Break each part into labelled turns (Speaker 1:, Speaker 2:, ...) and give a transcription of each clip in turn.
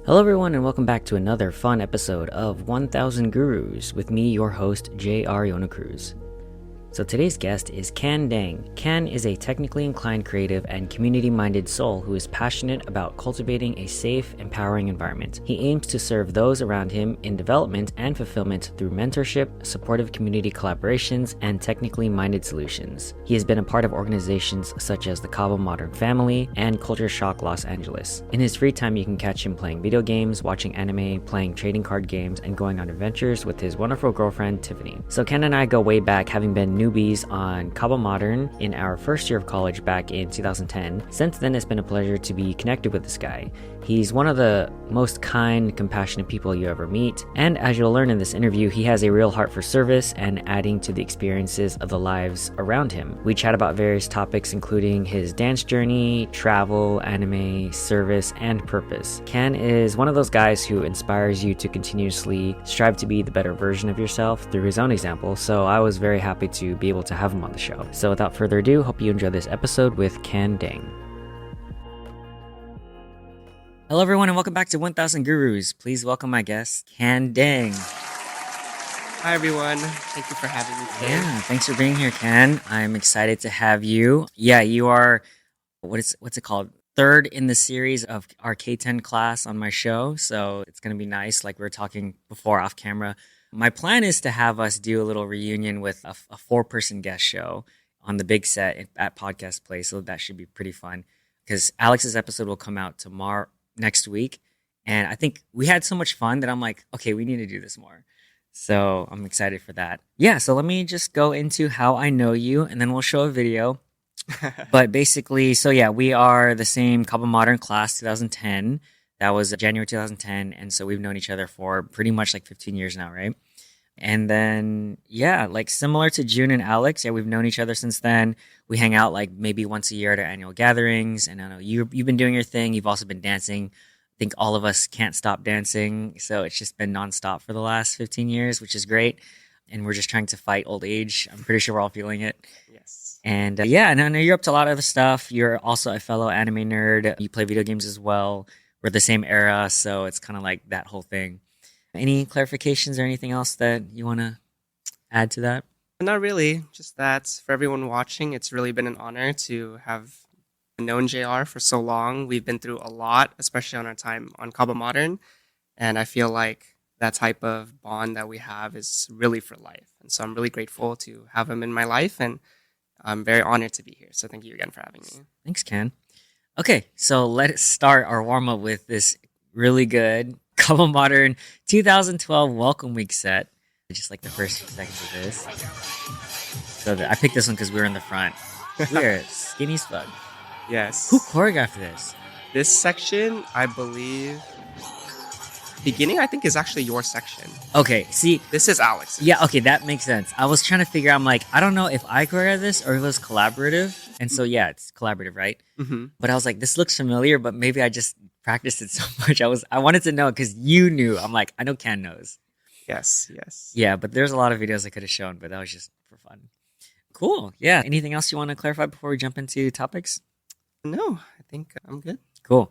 Speaker 1: Hello everyone and welcome back to another fun episode of 1000 Gurus with me, your host, J.R. Yonacruz. So today's guest is Can Dang. Can is a technically inclined creative and community-minded soul who is passionate about cultivating a safe, empowering environment. He aims to serve those around him in development and fulfillment through mentorship, supportive community collaborations, and technically minded solutions. He has been a part of organizations such as the Kaba Modern Family and Culture Shock Los Angeles. In his free time, you can catch him playing video games, watching anime, playing trading card games, and going on adventures with his wonderful girlfriend, Tiffany. So Ken and I go way back, having been newbies on Kaba Modern in our first year of college back in 2010. Since then, it's been a pleasure to be connected with this guy. He's one of the most kind, compassionate people you ever meet, and as you'll learn in this interview, he has a real heart for service and adding to the experiences of the lives around him. We chat about various topics including his dance journey, travel, anime, service, and purpose. Ken is one of those guys who inspires you to continuously strive to be the better version of yourself through his own example, so I was very happy to be able to have him on the show. So without further ado, hope you enjoy this episode with Can Dang. Hello everyone and welcome back to 1000 Gurus. Please welcome my guest, Can Dang.
Speaker 2: Hi everyone. Thank you for having me today.
Speaker 1: Yeah, thanks for being here, Ken. I'm excited to have you. Yeah, you are, what's it called? Third in the series of our K10 class on my show. So it's going to be nice, like we were talking before off camera. My plan is to have us do a little reunion with a 4-person guest show on the big set at Podcast Place. So that should be pretty fun because Alex's episode will come out next week. And I think we had so much fun that I'm like, okay, we need to do this more. So I'm excited for that. Yeah, so let me just go into how I know you and then we'll show a video. But basically, so yeah, we are the same Kaba Modern class, 2010. That was January 2010. And so we've known each other for pretty much like 15 years now, right? And then, yeah, like similar to June and Alex, yeah, we've known each other since then. We hang out like maybe once a year at our annual gatherings. And I know you've been doing your thing. You've also been dancing. I think all of us can't stop dancing. So it's just been nonstop for the last 15 years, which is great. And we're just trying to fight old age. I'm pretty sure we're all feeling it.
Speaker 2: Yes.
Speaker 1: And yeah, and I know you're up to a lot of other stuff. You're also a fellow anime nerd. You play video games as well. We're the same era. So it's kind of like that whole thing. Any clarifications or anything else that you want to add to that?
Speaker 2: Not really. Just that for everyone watching, it's really been an honor to have known JR for so long. We've been through a lot, especially on our time on Kaba Modern. And I feel like that type of bond that we have is really for life. And so I'm really grateful to have him in my life. And I'm very honored to be here. So thank you again for having me.
Speaker 1: Thanks, Ken. Okay, so let's start our warm-up with this really good Kaba Modern 2012 Welcome Week set. Just like the first few seconds of this. So I picked this one because we were in the front. We're skinny as fuck.
Speaker 2: Yes.
Speaker 1: Who choreographed this?
Speaker 2: This section, I believe, beginning, I think, is actually your section.
Speaker 1: Okay, see.
Speaker 2: This is Alex.
Speaker 1: Yeah, okay, that makes sense. I was trying to figure out, I'm like, I don't know if I choreographed this or if it was collaborative. And so, yeah, it's collaborative, right?
Speaker 2: Mm-hmm.
Speaker 1: But I was like, this looks familiar, but maybe I just practiced it so much. I wanted to know because you knew. I'm like, I know Ken knows.
Speaker 2: Yes.
Speaker 1: Yeah, but there's a lot of videos I could have shown, but that was just for fun. Cool. Yeah. Anything else you want to clarify before we jump into topics?
Speaker 2: No, I think I'm good.
Speaker 1: Cool.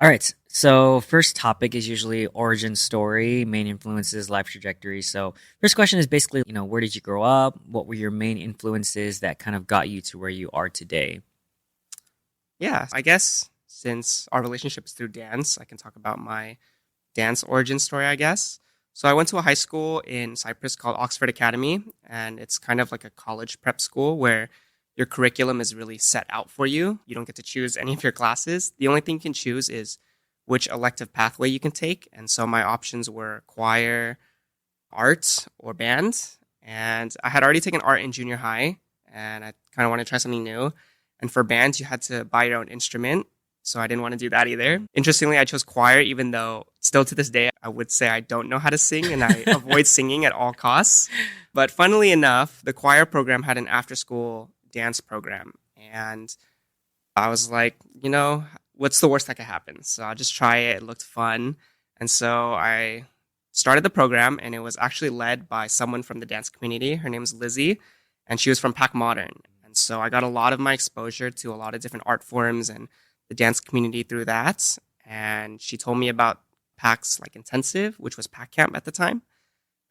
Speaker 1: All right. So first topic is usually origin story, main influences, life trajectory. So first question is basically, where did you grow up? What were your main influences that kind of got you to where you are today?
Speaker 2: Yeah, I guess since our relationship is through dance, I can talk about my dance origin story, I guess. So I went to a high school in Cyprus called Oxford Academy, and it's kind of like a college prep school where your curriculum is really set out for you. You don't get to choose any of your classes. The only thing you can choose is which elective pathway you can take. And so my options were choir, art, or band. And I had already taken art in junior high, and I kind of wanted to try something new. And for band, you had to buy your own instrument. So I didn't want to do that either. Interestingly, I chose choir, even though still to this day, I would say I don't know how to sing and I avoid singing at all costs. But funnily enough, the choir program had an after-school dance program. And I was like, what's the worst that could happen? So I'll just try it. It looked fun. And so I started the program, and it was actually led by someone from the dance community. Her name's Lizzie, and she was from Pac Modern. And so I got a lot of my exposure to a lot of different art forms and the dance community through that. And she told me about PAX like intensive, which was PAC camp at the time.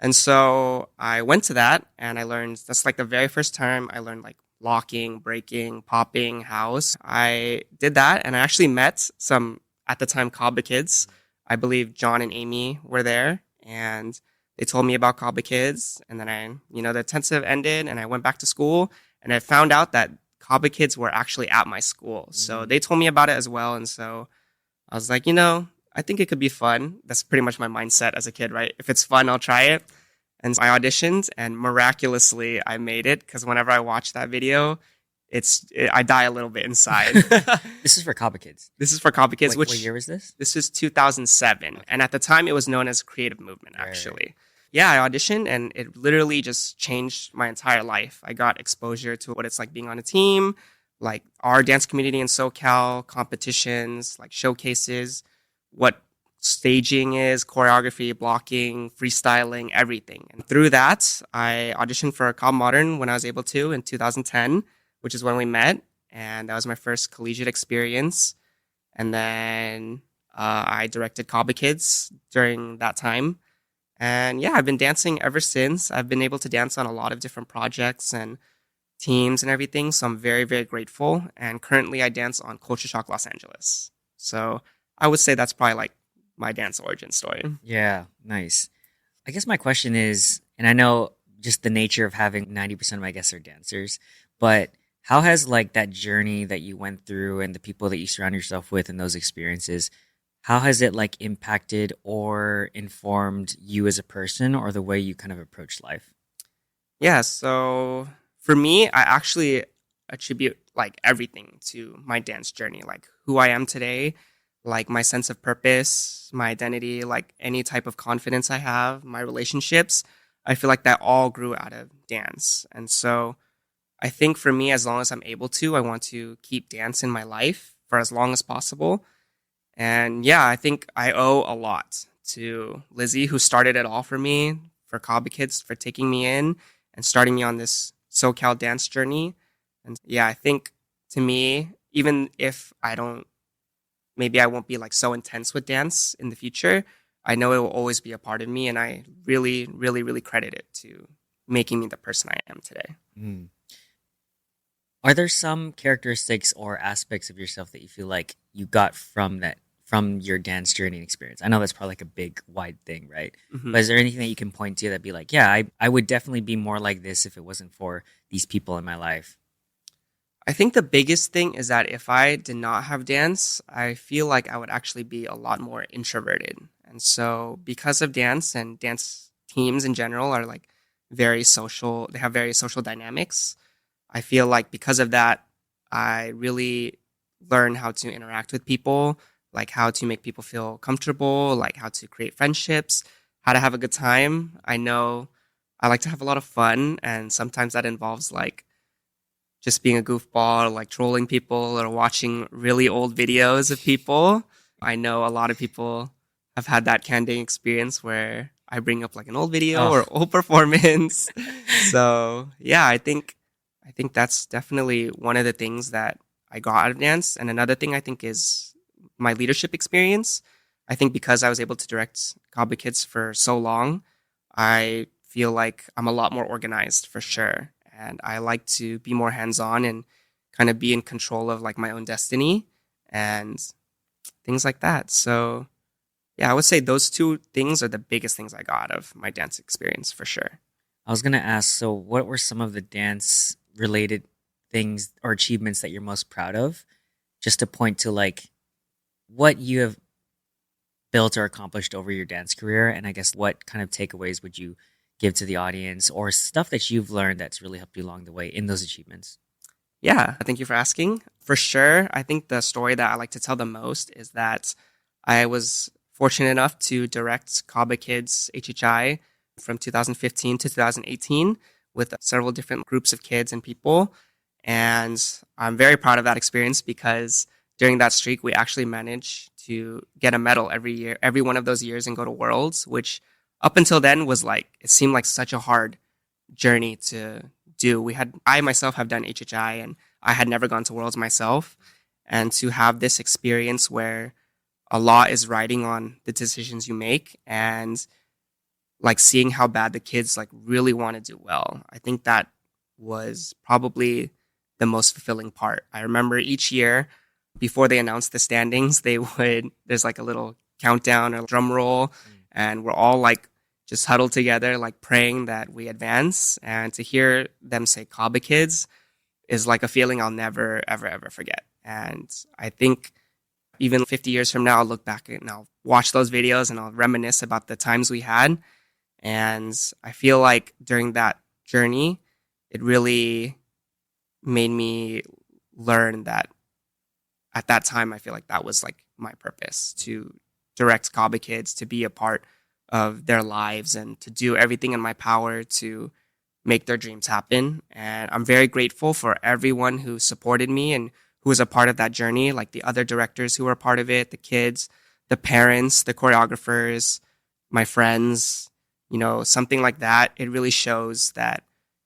Speaker 2: And so I went to that and I learned that's like the very first time I learned like locking, breaking, popping, house. I did that and I actually met some at the time Kaba kids. I believe John and Amy were there and they told me about Kaba kids. And then the intensive ended and I went back to school and I found out that Kaba kids were actually at my school. So they told me about it as well. And so I was like, I think it could be fun. That's pretty much my mindset as a kid, right? If it's fun, I'll try it. And so I auditioned and miraculously I made it because whenever I watch that video, I die a little bit inside.
Speaker 1: This is for Kaba Kids.
Speaker 2: This is for Kaba Kids.
Speaker 1: What year was this?
Speaker 2: This is 2007. Okay. And at the time, it was known as Creative Movement, actually. Right. Yeah, I auditioned and it literally just changed my entire life. I got exposure to what it's like being on a team, like our dance community in SoCal, competitions, like showcases, what staging is, choreography, blocking, freestyling, everything. And through that, I auditioned for Kaba Modern when I was able to in 2010, which is when we met. And that was my first collegiate experience. And then I directed Kaba Kids during that time. And yeah, I've been dancing ever since. I've been able to dance on a lot of different projects and teams and everything. So I'm very, very grateful. And currently I dance on Culture Shock Los Angeles. So I would say that's probably like my dance origin story.
Speaker 1: Yeah, nice. I guess my question is, and I know just the nature of having 90% of my guests are dancers, but how has like that journey that you went through and the people that you surround yourself with and those experiences, how has it like impacted or informed you as a person or the way you kind of approach life?
Speaker 2: Yeah, so for me, I actually attribute like everything to my dance journey, like who I am today, like my sense of purpose, my identity, like any type of confidence I have, my relationships. I feel like that all grew out of dance. And so I think for me, as long as I'm able to, I want to keep dance in my life for as long as possible. And yeah, I think I owe a lot to Lizzie, who started it all for me, for Kaba Kids, for taking me in and starting me on this SoCal dance journey. And yeah, I think to me, even if maybe I won't be like so intense with dance in the future, I know it will always be a part of me. And I really, really, really credit it to making me the person I am today.
Speaker 1: Mm. Are there some characteristics or aspects of yourself that you feel like you got from your dance journey and experience? I know that's probably like a big, wide thing, right? Mm-hmm. But is there anything that you can point to that'd be like, yeah, I would definitely be more like this if it wasn't for these people in my life?
Speaker 2: I think the biggest thing is that if I did not have dance, I feel like I would actually be a lot more introverted. And so because of dance and dance teams in general are like very social, they have very social dynamics. I feel like because of that, I really learn how to interact with people, like how to make people feel comfortable, like how to create friendships, how to have a good time. I know I like to have a lot of fun, and sometimes that involves like just being a goofball, or like trolling people or watching really old videos of people. I know a lot of people have had that candid experience where I bring up like an old video or old performance. So yeah, I think that's definitely one of the things that I got out of dance. And another thing I think is my leadership experience. I think because I was able to direct Kaba Kids for so long, I feel like I'm a lot more organized for sure. And I like to be more hands-on and kind of be in control of like my own destiny and things like that. So yeah, I would say those two things are the biggest things I got out of my dance experience for sure.
Speaker 1: I was going to ask, so what were some of the dance related things or achievements that you're most proud of? Just to point to like what you have built or accomplished over your dance career. And I guess what kind of takeaways would you give to the audience or stuff that you've learned that's really helped you along the way in those achievements?
Speaker 2: Yeah, thank you for asking. For sure, I think the story that I like to tell the most is that I was fortunate enough to direct Kaba Kids HHI from 2015 to 2018 with several different groups of kids and people. And I'm very proud of that experience because during that streak, we actually managed to get a medal every year, every one of those years, and go to Worlds, which up until then was like, it seemed like such a hard journey to do. I myself have done HHI and I had never gone to Worlds myself. And to have this experience where a lot is riding on the decisions you make, and like seeing how bad the kids like really want to do well. I think that was probably the most fulfilling part. I remember each year before they announced the standings, there's like a little countdown or drum roll, and we're all like just huddled together, like praying that we advance. And to hear them say Kaba kids is like a feeling I'll never, ever, ever forget. And I think even 50 years from now, I'll look back and I'll watch those videos and I'll reminisce about the times we had. And I feel like during that journey, it really made me learn that at that time, I feel like that was like my purpose, to direct Kaba kids, to be a part of their lives and to do everything in my power to make their dreams happen. And I'm very grateful for everyone who supported me and who was a part of that journey, like the other directors who were a part of it, the kids, the parents, the choreographers, my friends, something like that. It really shows that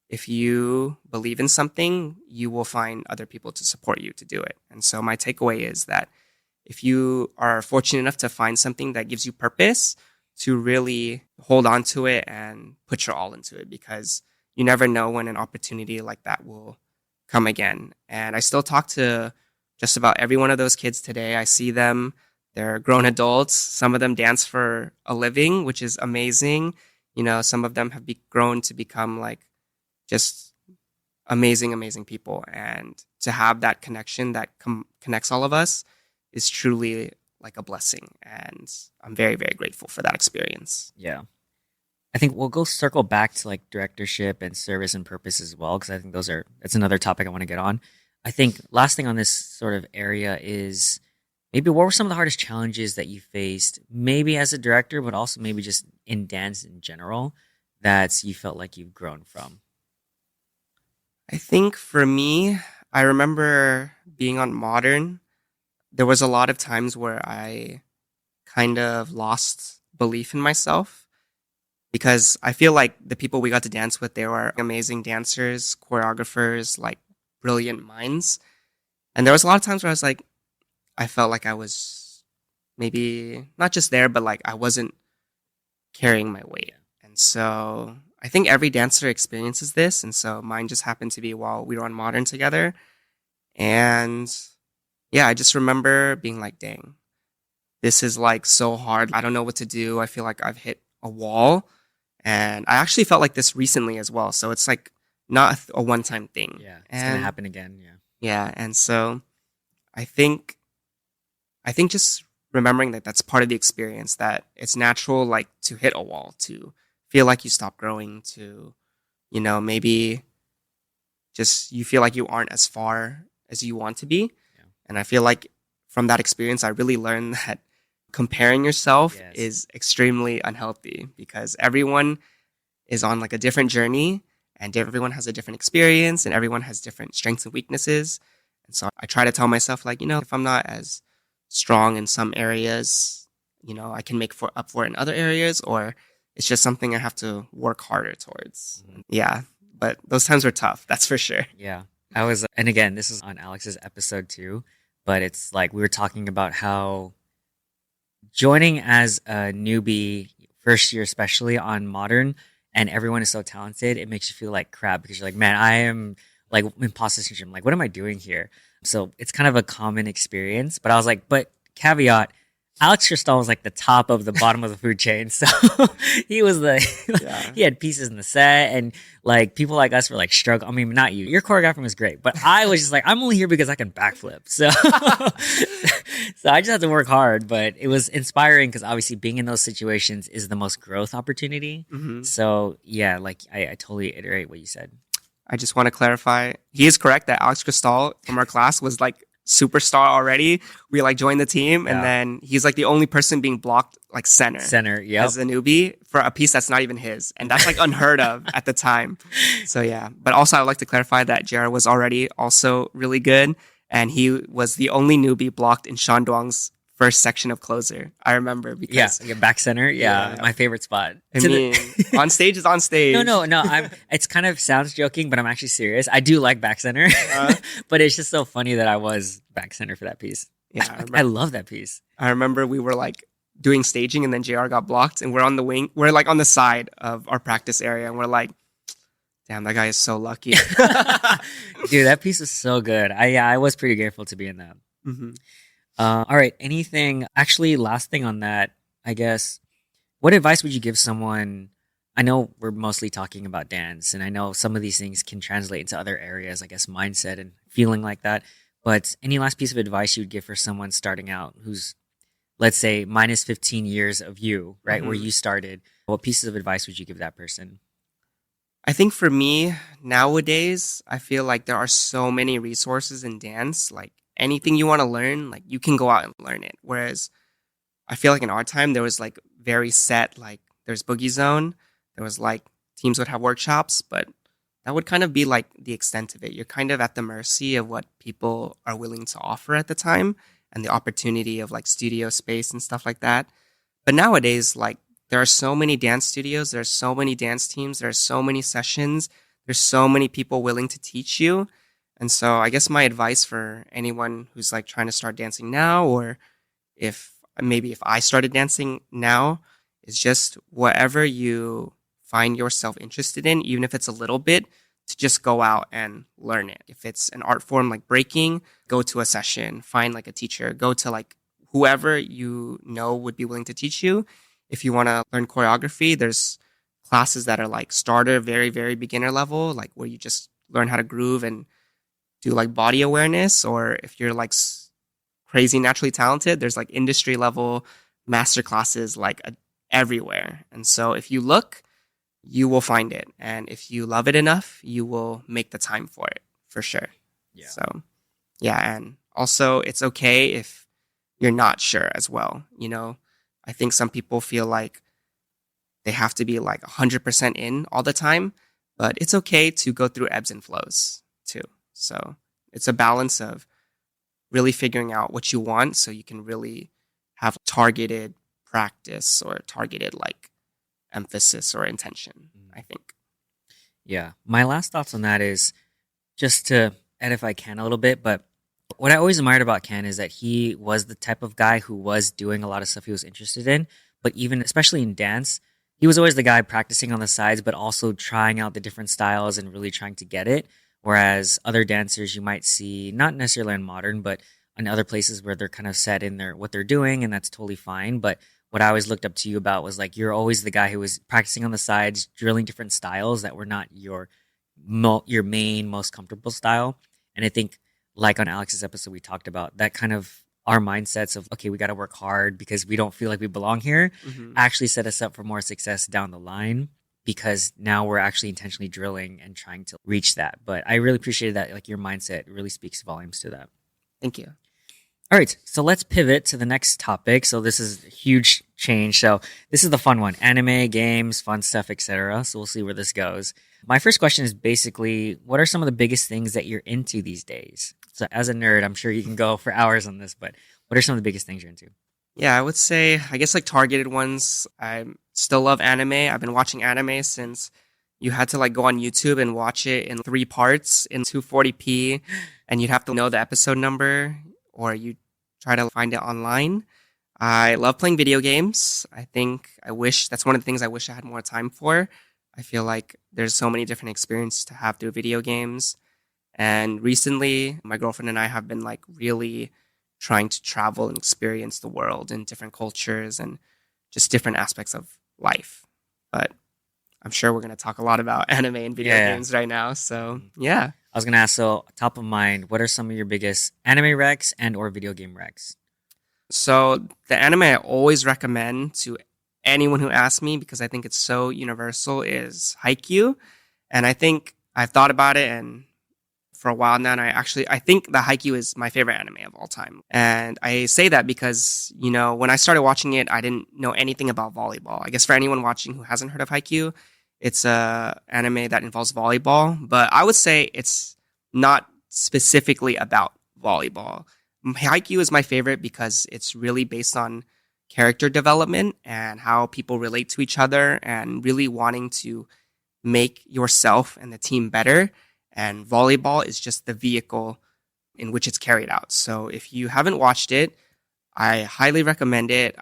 Speaker 2: if you believe in something, you will find other people to support you to do it. And so my takeaway is that if you are fortunate enough to find something that gives you purpose, to really hold on to it and put your all into it, because you never know when an opportunity like that will come again. And I still talk to just about every one of those kids today. I see them. They're grown adults. Some of them dance for a living, which is amazing. Some of them have grown to become like just amazing, amazing people. And to have that connection that connects all of us is truly like a blessing. And I'm very, very grateful for that experience.
Speaker 1: Yeah. I think we'll go circle back to like directorship and service and purpose as well, because I think that's another topic I want to get on. I think last thing on this sort of area is maybe what were some of the hardest challenges that you faced, maybe as a director, but also maybe just in dance in general, that you felt like you've grown from?
Speaker 2: I think for me, I remember being on Modern. There was a lot of times where I kind of lost belief in myself, because I feel like the people we got to dance with, they were amazing dancers, choreographers, like brilliant minds. And there was a lot of times where I felt like I was maybe not just there, but like I wasn't carrying my weight. And so I think every dancer experiences this. And so mine just happened to be while we were on Modern together. And yeah, I just remember being like, dang, this is like so hard. I don't know what to do. I feel like I've hit a wall. And I actually felt like this recently as well. So it's like not a one-time thing.
Speaker 1: Yeah, it's going to happen again. Yeah.
Speaker 2: Yeah. And so I think just remembering that that's part of the experience, that it's natural, like to hit a wall, to feel like you stop growing, to, maybe just you feel like you aren't as far as you want to be. Yeah. And I feel like from that experience, I really learned that comparing yourself is extremely unhealthy, because everyone is on like a different journey and everyone has a different experience and everyone has different strengths and weaknesses. And so I try to tell myself, like, if I'm not as strong in some areas, I can make up for it in other areas, or it's just something I have to work harder towards. Mm-hmm. Yeah. But those times were tough. That's for sure.
Speaker 1: Yeah. And again, this is on Alex's episode too, but it's like we were talking about how joining as a newbie, first year especially on Modern, and everyone is so talented, it makes you feel like crap, because you're like, man, I am like imposter syndrome. Like, what am I doing here? So it's kind of a common experience. But I was like, but caveat, Alex Cristal was like the top of the bottom of the food chain. So he was he had pieces in the set, and like people like us were like struggling. I mean, not you. Your choreographing was great, but I was just like, I'm only here because I can backflip. So, so I just had to work hard, but it was inspiring because obviously being in those situations is the most growth opportunity. Mm-hmm. So yeah, like I totally iterate what you said.
Speaker 2: I just want to clarify. He is correct that Alex Cristal from our class was like superstar already. We like joined the team, and then he's like the only person being blocked like center, as a newbie for a piece that's not even his, and that's like unheard of at the time. So yeah, but also I'd like to clarify that JR was already also really good, and he was the only newbie blocked in Sean Duong's first section of Closer. I remember because
Speaker 1: back center, my favorite spot.
Speaker 2: I mean, on stage is on stage.
Speaker 1: No. It's kind of sounds joking, but I'm actually serious. I do like back center, but it's just so funny that I was back center for that piece.
Speaker 2: Yeah,
Speaker 1: I love that piece.
Speaker 2: I remember we were like doing staging and then JR got blocked and we're on the wing. We're like on the side of our practice area and we're like, damn, that guy is so lucky.
Speaker 1: Dude, that piece is so good. I was pretty grateful to be in that.
Speaker 2: hmm
Speaker 1: All right. Anything, actually, last thing on that, I guess, what advice would you give someone? I know we're mostly talking about dance, and I know some of these things can translate into other areas, I guess, mindset and feeling like that. But any last piece of advice you would give for someone starting out who's, let's say, minus 15 years of you, right, where
Speaker 2: hmm
Speaker 1: you started? What pieces of advice would you give that person?
Speaker 2: I think for me nowadays, I feel like there are so many resources in dance. Like anything you want to learn, like you can go out and learn it. Whereas I feel like in our time, there was like very set, like there's Boogie Zone. There was like teams would have workshops, but that would kind of be like the extent of it. You're kind of at the mercy of what people are willing to offer at the time and the opportunity of like studio space and stuff like that. But nowadays, like there are so many dance studios, there's so many dance teams, there's so many sessions, there's so many people willing to teach you. And so I guess my advice for anyone who's like trying to start dancing now, or if maybe if I started dancing now, is just whatever you find yourself interested in, even if it's a little bit, to just go out and learn it. If it's an art form like breaking, go to a session, find like a teacher, go to like whoever you know would be willing to teach you. If you want to learn choreography, there's classes that are like starter, very, very beginner level, like where you just learn how to groove and do like body awareness. Or if you're like crazy naturally talented, there's like industry level master classes like everywhere. And so if you look, you will find it. And if you love it enough, you will make the time for it for sure.
Speaker 1: Yeah.
Speaker 2: So, yeah. And also, it's okay if you're not sure as well. You know, I think some people feel like they have to be like 100% in all the time, but it's okay to go through ebbs and flows too. So, it's a balance of really figuring out what you want so you can really have targeted practice or targeted like emphasis or intention, I think.
Speaker 1: Yeah. My last thoughts on that is just to edify Ken a little bit, but what I always admired about Ken is that he was the type of guy who was doing a lot of stuff he was interested in, but even especially in dance, he was always the guy practicing on the sides, but also trying out the different styles and really trying to get it. Whereas other dancers you might see, not necessarily in modern, but in other places where they're kind of set in their what they're doing, and that's totally fine. But what I always looked up to you about was like you're always the guy who was practicing on the sides, drilling different styles that were not your main most comfortable style. And I think like on Alex's episode, we talked about that kind of our mindsets of, okay, we got to work hard because we don't feel like we belong here, actually set us up for more success down the line because now we're actually intentionally drilling and trying to reach that. But I really appreciated that. Like your mindset really speaks volumes to that.
Speaker 2: Thank you.
Speaker 1: All right, so let's pivot to the next topic. So this is a huge change. So this is the fun one: anime, games, fun stuff, etc. So we'll see where this goes. My first question is basically, what are some of the biggest things that you're into these days? So as a nerd, I'm sure you can go for hours on this, but what are some of the biggest things you're into?
Speaker 2: Yeah, I would say, I guess like targeted ones. I still love anime. I've been watching anime since you had to like go on YouTube and watch it in 3 parts in 240p, and you'd have to know the episode number or you try to find it online. I love playing video games. I wish that's one of the things I wish I had more time for. I feel like there's so many different experiences to have through video games. And recently, my girlfriend and I have been like really trying to travel and experience the world and different cultures and just different aspects of life. But I'm sure we're going to talk a lot about anime and video games right now. So, yeah.
Speaker 1: I was going to ask, so top of mind, what are some of your biggest anime recs and or video game recs?
Speaker 2: So the anime I always recommend to anyone who asks me, because I think it's so universal, is Haikyuu. And I think I've thought about it and for a while now, and I think the Haikyuu is my favorite anime of all time. And I say that because, you know, when I started watching it, I didn't know anything about volleyball. I guess for anyone watching who hasn't heard of Haikyuu, it's a anime that involves volleyball, but I would say it's not specifically about volleyball. Haikyuu is my favorite because it's really based on character development and how people relate to each other and really wanting to make yourself and the team better. And volleyball is just the vehicle in which it's carried out. So if you haven't watched it, I highly recommend it.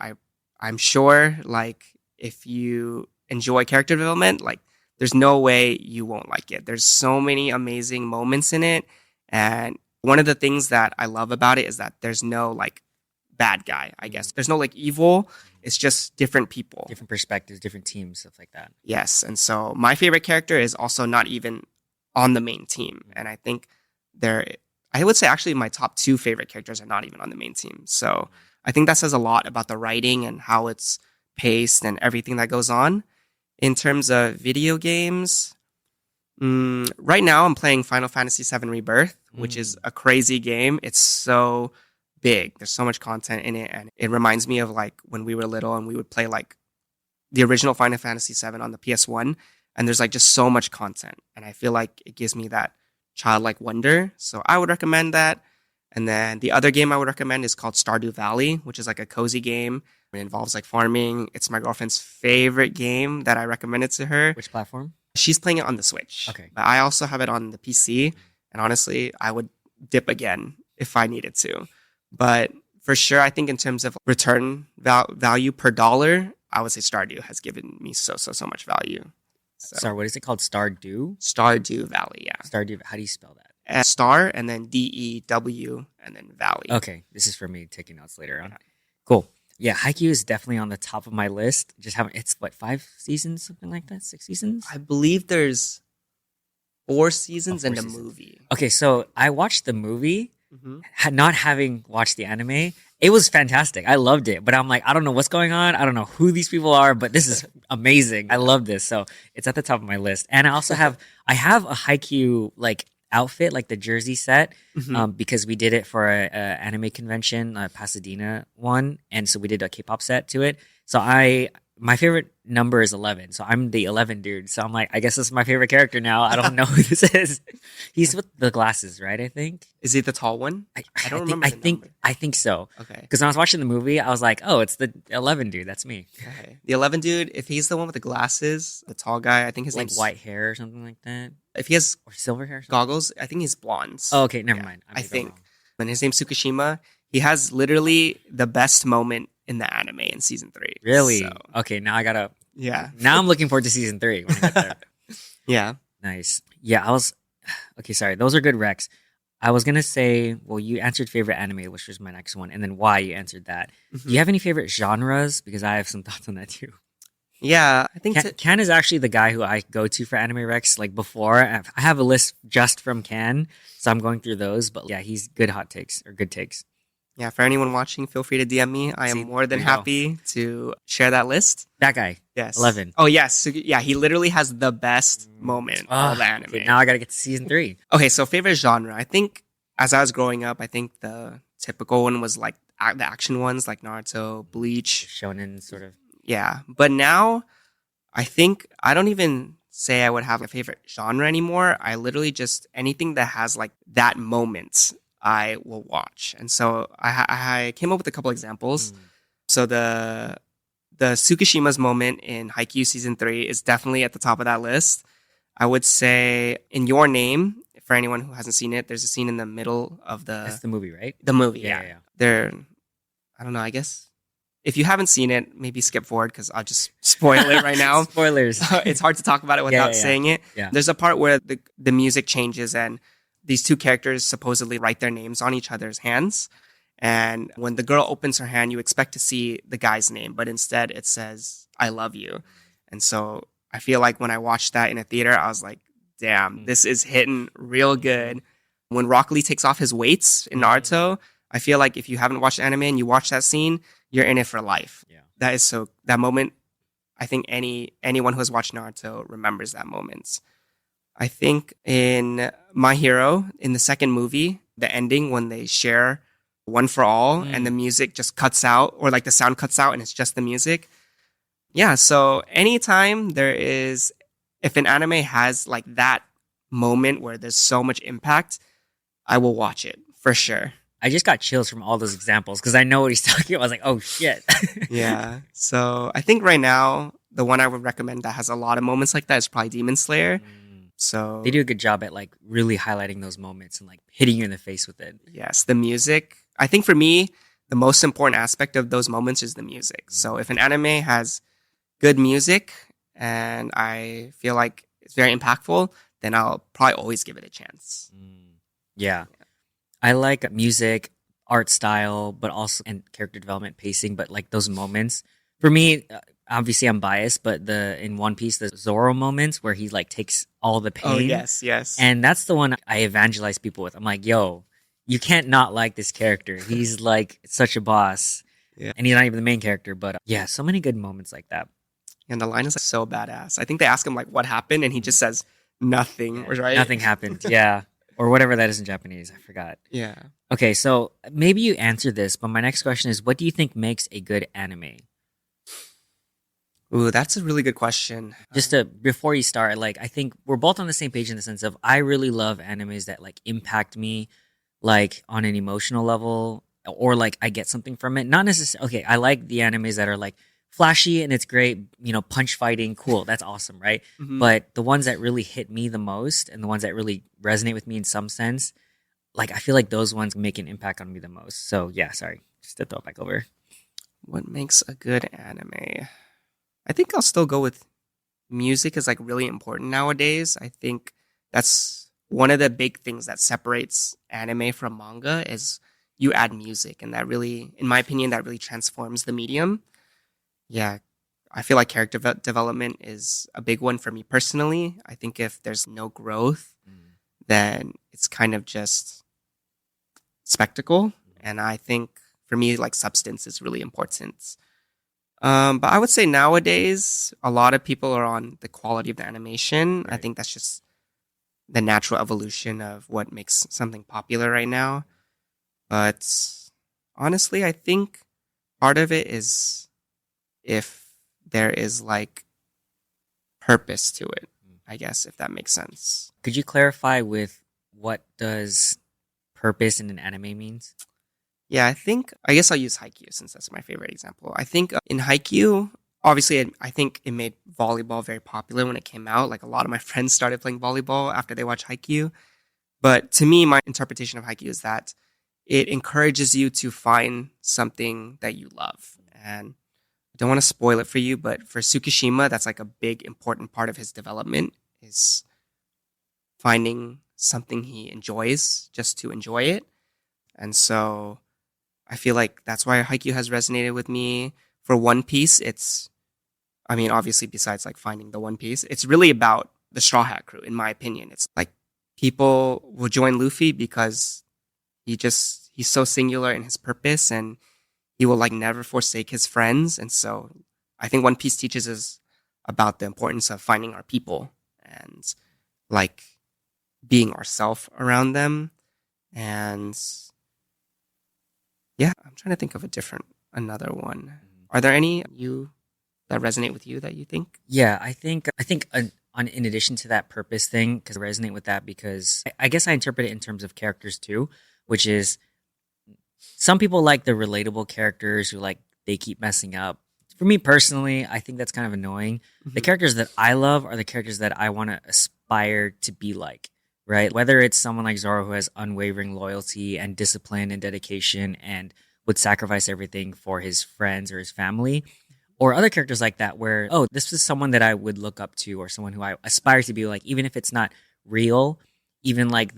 Speaker 2: I'm sure like if you enjoy character development, like there's no way you won't like it. There's so many amazing moments in it. And one of the things that I love about it is that there's no like bad guy, I guess. There's no like evil. It's just different people.
Speaker 1: Different perspectives, different teams, stuff like that.
Speaker 2: Yes. And so my favorite character is also not even on the main team. And I think I would say actually my top two favorite characters are not even on the main team. So I think that says a lot about the writing and how it's paced and everything that goes on. In terms of video games, right now I'm playing Final Fantasy VII Rebirth, which is a crazy game. It's so big. There's so much content in it. And it reminds me of like when we were little and we would play like the original Final Fantasy VII on the PS1. And there's like just so much content. And I feel like it gives me that childlike wonder. So I would recommend that. And then the other game I would recommend is called Stardew Valley, which is like a cozy game. It involves like farming. It's my girlfriend's favorite game that I recommended to her.
Speaker 1: Which platform?
Speaker 2: She's playing it on the Switch.
Speaker 1: Okay.
Speaker 2: But I also have it on the PC. And honestly, I would dip again if I needed to. But for sure, I think in terms of return value per dollar, I would say Stardew has given me so much value. So,
Speaker 1: Sorry, what is it called? Stardew?
Speaker 2: Stardew Valley, yeah.
Speaker 1: Stardew. How do you spell that?
Speaker 2: Star and then DEW and then Valley.
Speaker 1: Okay, this is for me taking notes later on. Cool. Yeah, Haikyuu is definitely on the top of my list. Just haven't. It's what, 5 seasons, something like that, 6 seasons.
Speaker 2: I believe there's 4 seasons
Speaker 1: 4
Speaker 2: and a
Speaker 1: seasons.
Speaker 2: movie.
Speaker 1: Okay, so I watched the movie, not having watched the anime. It was fantastic. I loved it, but I'm like, I don't know what's going on. I don't know who these people are, but this is amazing. I love this, so it's at the top of my list. And I also have a Haikyuu like outfit, like the jersey set, because we did it for a anime convention, Pasadena one, and so we did a K-pop set to it. So my favorite number is 11, so I'm the 11 dude. So I'm like, I guess this is my favorite character now. I don't know who this is. He's with the glasses, right? I think.
Speaker 2: Is he the tall one? I don't remember.
Speaker 1: I think so.
Speaker 2: Okay.
Speaker 1: Because when I was watching the movie, I was like, oh, it's the 11 dude. That's me.
Speaker 2: Okay. The 11 dude, if he's the one with the glasses, the tall guy, I think his
Speaker 1: Like
Speaker 2: name's
Speaker 1: white hair or something like that,
Speaker 2: If he has
Speaker 1: or silver hair. Or something?
Speaker 2: goggles, I think he's blonde.
Speaker 1: Oh, okay, never mind.
Speaker 2: I think. And his name's Tsukishima. He has literally the best moment in the anime in season 3.
Speaker 1: Really?
Speaker 2: So,
Speaker 1: Okay, now I gotta.
Speaker 2: yeah.
Speaker 1: Now I'm looking forward to season 3 when I get there.
Speaker 2: Yeah.
Speaker 1: Nice. Yeah, I was. Okay, sorry. Those are good recs. I was gonna say, well, you answered favorite anime, which was my next one, and then why you answered that. Do you have any favorite genres? Because I have some thoughts on that too.
Speaker 2: Yeah. I think
Speaker 1: Ken is actually the guy who I go to for anime recs. Like before, I have a list just from Ken, so I'm going through those. But yeah, he's good hot takes or good takes.
Speaker 2: yeah, for anyone watching, feel free to DM me. I am
Speaker 1: See,
Speaker 2: more than
Speaker 1: there you go.
Speaker 2: happy to share that list.
Speaker 1: That guy.
Speaker 2: Yes.
Speaker 1: 11.
Speaker 2: Oh, yes. So, yeah, he literally has the best moment of the anime.
Speaker 1: Okay, now I gotta get to season 3.
Speaker 2: Okay, so favorite genre. I think as I was growing up, I think the typical one was like the action ones like Naruto, Bleach.
Speaker 1: Shonen sort of.
Speaker 2: Yeah. But now I think I don't even say I would have a favorite genre anymore. I literally just anything that has like that moment I will watch. And so I came up with a couple examples. So the Tsukishima's moment in Haikyuu season 3 is definitely at the top of that list. I would say In Your Name, for anyone who hasn't seen it, there's a scene in the middle of
Speaker 1: That's the movie, right?
Speaker 2: the movie.
Speaker 1: Yeah,
Speaker 2: Yeah.
Speaker 1: yeah.
Speaker 2: There, I don't know, I guess if you haven't seen it, maybe skip forward because I'll just spoil it right now.
Speaker 1: Spoilers.
Speaker 2: It's hard to talk about it without saying it.
Speaker 1: Yeah.
Speaker 2: There's a part where the music changes and these two characters supposedly write their names on each other's hands. And when the girl opens her hand, you expect to see the guy's name, but instead it says, I love you. And so I feel like when I watched that in a theater, I was like, damn, this is hitting real good. When Rock Lee takes off his weights in Naruto, I feel like if you haven't watched anime and you watch that scene, you're in it for life.
Speaker 1: Yeah.
Speaker 2: That moment, I think anyone who has watched Naruto remembers that moment. I think in My Hero, in the second movie, the ending when they share One for All and the music just cuts out, or like the sound cuts out and it's just the music. Yeah, so anytime if an anime has like that moment where there's so much impact, I will watch it for sure.
Speaker 1: I just got chills from all those examples because I know what he's talking about. I was like, oh shit.
Speaker 2: Yeah. So I think right now, the one I would recommend that has a lot of moments like that is probably Demon Slayer. So
Speaker 1: They do a good job at like really highlighting those moments and like hitting you in the face with it.
Speaker 2: yes, the music. I think for me, the most important aspect of those moments is the music. So if an anime has good music and I feel like it's very impactful, then I'll probably always give it a chance.
Speaker 1: Yeah. I like music, art style, but also and character development, pacing, but like those moments. For me, obviously I'm biased, but the in One Piece, the Zoro moments where he like takes all the
Speaker 2: Oh,
Speaker 1: pain.
Speaker 2: yes, yes.
Speaker 1: And that's the one I evangelize people with. I'm like, yo, you can't not like this character. He's like such a boss.
Speaker 2: Yeah.
Speaker 1: And he's not even the main character, but yeah, so many good moments like that.
Speaker 2: And the line is like so badass. I think they ask him like what happened and he just says nothing,
Speaker 1: Yeah,
Speaker 2: right?
Speaker 1: nothing happened. Yeah. Or whatever that is in Japanese. I forgot.
Speaker 2: Yeah.
Speaker 1: Okay, so maybe you answered this, but my next question is what do you think makes a good anime?
Speaker 2: Ooh, that's a really good question.
Speaker 1: Just to before you start, like I think we're both on the same page in the sense of I really love animes that like impact me like on an emotional level or like I get something from it. Not necessarily okay, I like the animes that are like flashy and it's great, you know, punch fighting, cool, that's awesome, right?
Speaker 2: Mhm.
Speaker 1: But the ones that really hit me the most and the ones that really resonate with me in some sense, like I feel like those ones make an impact on me the most. So yeah, sorry, just to throw it back over.
Speaker 2: What makes a good anime? I think I'll still go with music is like really important nowadays. I think that's one of the big things that separates anime from manga is you add music and that really, in my opinion, that really transforms the medium. Yeah, I feel like character development is a big one for me personally. I think if there's no growth, then it's kind of just spectacle. And I think for me, like substance is really important. But I would say nowadays, a lot of people are on the quality of the animation. I
Speaker 1: Right.
Speaker 2: think that's just the natural evolution of what makes something popular right now. But honestly, I think part of it is if there is like purpose to it, I guess, if that makes sense.
Speaker 1: Could you clarify with what does purpose in an anime means?
Speaker 2: Yeah, I guess I'll use Haikyuu since that's my favorite example. I think in Haikyuu, obviously, I think it made volleyball very popular when it came out. Like a lot of my friends started playing volleyball after they watched Haikyuu. But to me, my interpretation of Haikyuu is that it encourages you to find something that you love. And I don't want to spoil it for you, but for Tsukishima, that's like a big important part of his development is finding something he enjoys just to enjoy it. And so I feel like that's why Haikyuu has resonated with me. For One Piece, I mean, obviously, besides like finding the One Piece, it's really about the Straw Hat Crew, in my opinion. It's like people will join Luffy because he's so singular in his purpose and he will like never forsake his friends. And so I think One Piece teaches us about the importance of finding our people and like being ourself around them. And yeah, I'm trying to think of another one. Are there any you that resonate with you that you think?
Speaker 1: Yeah, I think on in addition to that purpose thing, because I resonate with that because I guess I interpret it in terms of characters too, which is some people like the relatable characters who like they keep messing up. For me personally, I think that's kind of annoying. The characters that I love are the characters that I want to aspire to be like, right? Whether it's someone like Zoro who has unwavering loyalty and discipline and dedication and would sacrifice everything for his friends or his family, or other characters like that where, oh, this is someone that I would look up to or someone who I aspire to be like, even if it's not real, even like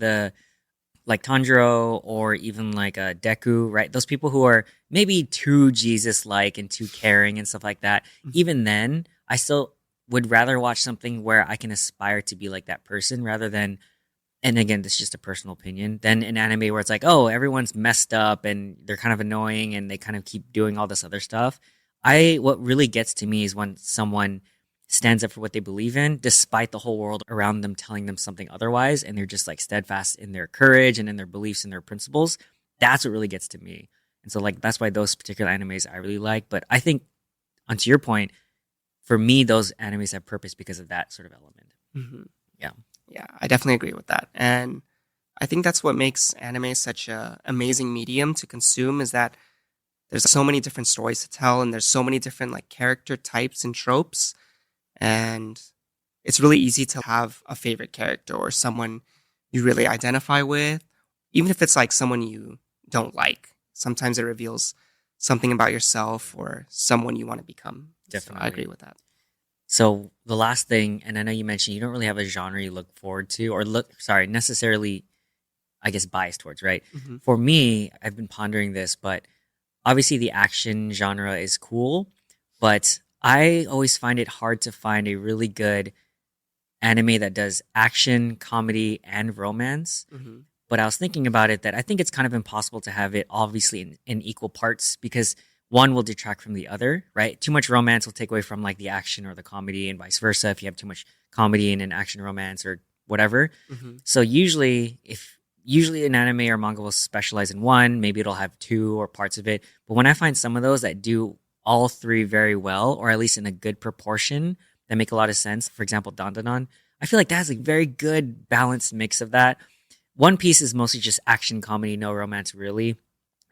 Speaker 1: Tanjiro or even like Deku, right? Those people who are maybe too Jesus-like and too caring and stuff like that. Even then, I still would rather watch something where I can aspire to be like that person rather than, and again, this is just a personal opinion, than an anime where it's like, oh, everyone's messed up and they're kind of annoying and they kind of keep doing all this other stuff. What really gets to me is when someone stands up for what they believe in, despite the whole world around them telling them something otherwise, and they're just like steadfast in their courage and in their beliefs and their principles. That's what really gets to me. And so like that's why those particular animes I really like. But I think, onto your point, for me, those animes have purpose because of that sort of element.
Speaker 2: Mm-hmm.
Speaker 1: Yeah.
Speaker 2: Yeah, I definitely agree with that. And I think that's what makes anime such an amazing medium to consume is that there's so many different stories to tell and there's so many different like character types and tropes. And it's really easy to have a favorite character or someone you really identify with, even if it's like someone you don't like. Sometimes it reveals something about yourself or someone you want to become. So I agree
Speaker 1: Definitely.
Speaker 2: with that.
Speaker 1: So the last thing, and I know you mentioned you don't really have a genre you look forward to or necessarily, I guess, biased towards, right?
Speaker 2: Hmm.
Speaker 1: For me, I've been pondering this, but obviously the action genre is cool, but I always find it hard to find a really good anime that does action, comedy, and romance.
Speaker 2: Hmm.
Speaker 1: But I was thinking about it that I think it's kind of impossible to have it obviously in equal parts because one will detract from the other, right? Too much romance will take away from like the action or the comedy, and vice versa. If you have too much comedy in an action romance or whatever.
Speaker 2: Hmm.
Speaker 1: So usually an anime or manga will specialize in one, maybe it'll have two or parts of it. But when I find some of those that do all three very well, or at least in a good proportion, that make a lot of sense. For example, Dandadan, I feel like that has a very good balanced mix of that. One Piece is mostly just action comedy, no romance really.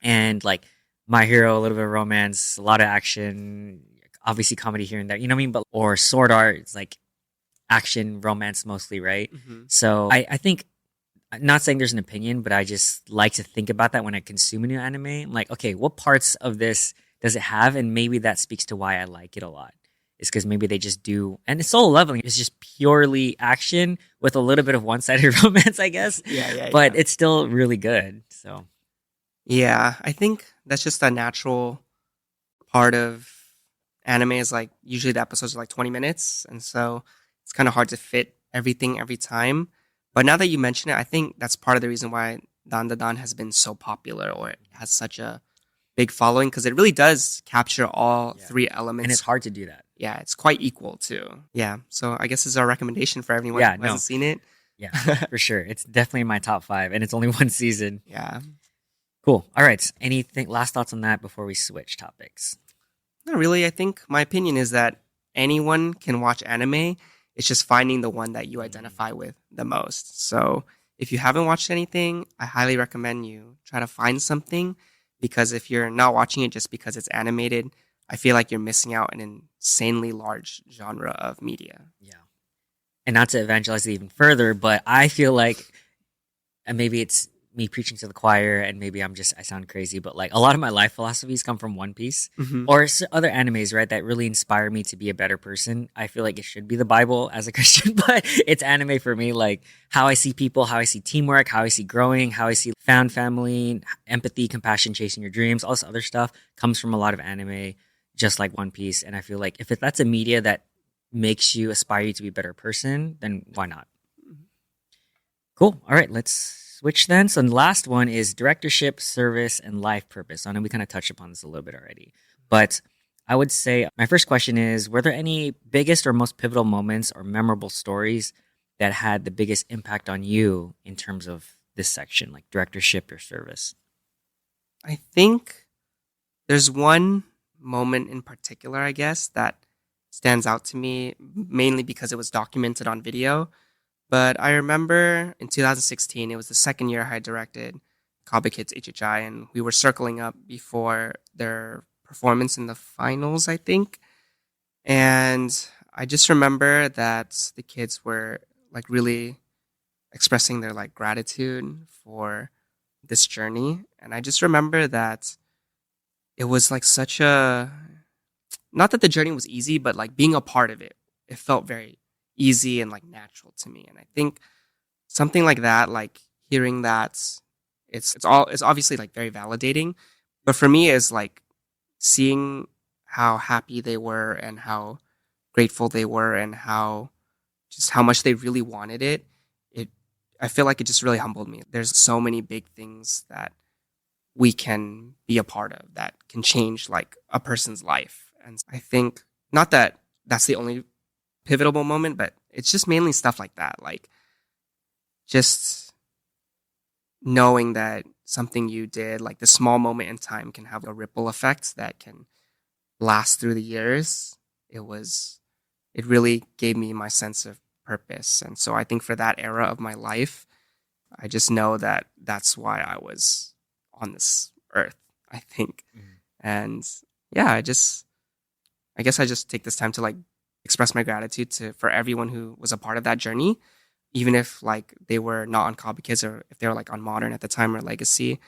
Speaker 1: And like My Hero, a little bit of romance, a lot of action, obviously comedy here and there. You know what I mean? But or Sword Art, it's like action, romance mostly, right?
Speaker 2: Hmm.
Speaker 1: So I think I'm not saying there's an opinion, but I just like to think about that when I consume a new anime. I'm like, okay, what parts of this does it have? And maybe that speaks to why I like it a lot. It's because maybe they just do, and it's Solo Leveling. It's just purely action with a little bit of one-sided romance, I guess.
Speaker 2: Yeah, yeah,
Speaker 1: But
Speaker 2: yeah.
Speaker 1: it's still really good. So
Speaker 2: Yeah, I think that's just a natural part of anime is like usually the episodes are like 20 minutes. And so it's kind of hard to fit everything every time. But now that you mention it, I think that's part of the reason why Dan Da Dan has been so popular or it has such a big following because it really does capture all
Speaker 1: yeah,
Speaker 2: three
Speaker 1: and it's
Speaker 2: elements.
Speaker 1: hard to do that.
Speaker 2: Yeah, it's quite equal too. Yeah, so I guess it's our recommendation for everyone
Speaker 1: Yeah,
Speaker 2: who
Speaker 1: no,
Speaker 2: hasn't seen it.
Speaker 1: yeah, for sure. It's definitely in my top five, and it's only one season.
Speaker 2: Yeah,
Speaker 1: Cool. All right. Anything last thoughts on that before we switch topics?
Speaker 2: not really. I think my opinion is that anyone can watch anime. It's just finding the one that you
Speaker 1: Mm,
Speaker 2: identify with the most. So if you haven't watched anything, I highly recommend you try to find something because if you're not watching it just because it's animated, I feel like you're missing out an insanely large genre of media.
Speaker 1: yeah. And not to evangelize it even further, but I feel like, and maybe it's me preaching to the choir, and maybe I sound crazy, but like a lot of my life philosophies come from One Piece
Speaker 2: Hmm.
Speaker 1: or other animes, right? That really inspire me to be a better person. I feel like it should be the Bible as a Christian, but it's anime for me. Like how I see people, how I see teamwork, how I see growing, how I see found family, empathy, compassion, chasing your dreams, all this other stuff comes from a lot of anime, just like One Piece. And I feel like if that's a media that makes you aspire you to be a better person, then why not? Cool. All right, let's switch then. So the last one is directorship, service, and life purpose. I know we kind of touched upon this a little bit already, but I would say my first question is: were there any biggest or most pivotal moments or memorable stories that had the biggest impact on you in terms of this section, like directorship or service?
Speaker 2: I think there's one moment in particular, I guess, that stands out to me mainly because it was documented on video. But I remember in 2016, it was the second year I had directed Kaba Kids HHI, and we were circling up before their performance in the finals, I think. And I just remember that the kids were like really expressing their like gratitude for this journey. And I just remember that it was like such a not that the journey was easy, but like being a part of it, it felt very easy and like natural to me. And I think something like that, like hearing that it's obviously like very validating. But for me is like seeing how happy they were and how grateful they were and how much they really wanted it. It I feel like it just really humbled me. There's so many big things that we can be a part of that can change like a person's life. And I think not that that's the only pivotal moment, but it's just mainly stuff like that. Like just knowing that something you did, like the small moment in time can have a ripple effect that can last through the years. It really gave me my sense of purpose. And so I think for that era of my life, I just know that that's why I was on this earth, I think.
Speaker 1: Mhm.
Speaker 2: And yeah, I guess I just take this time to like express my gratitude to for everyone who was a part of that journey, even if like they were not on Kaba Kids or if they were like on Modern at the time or Legacy.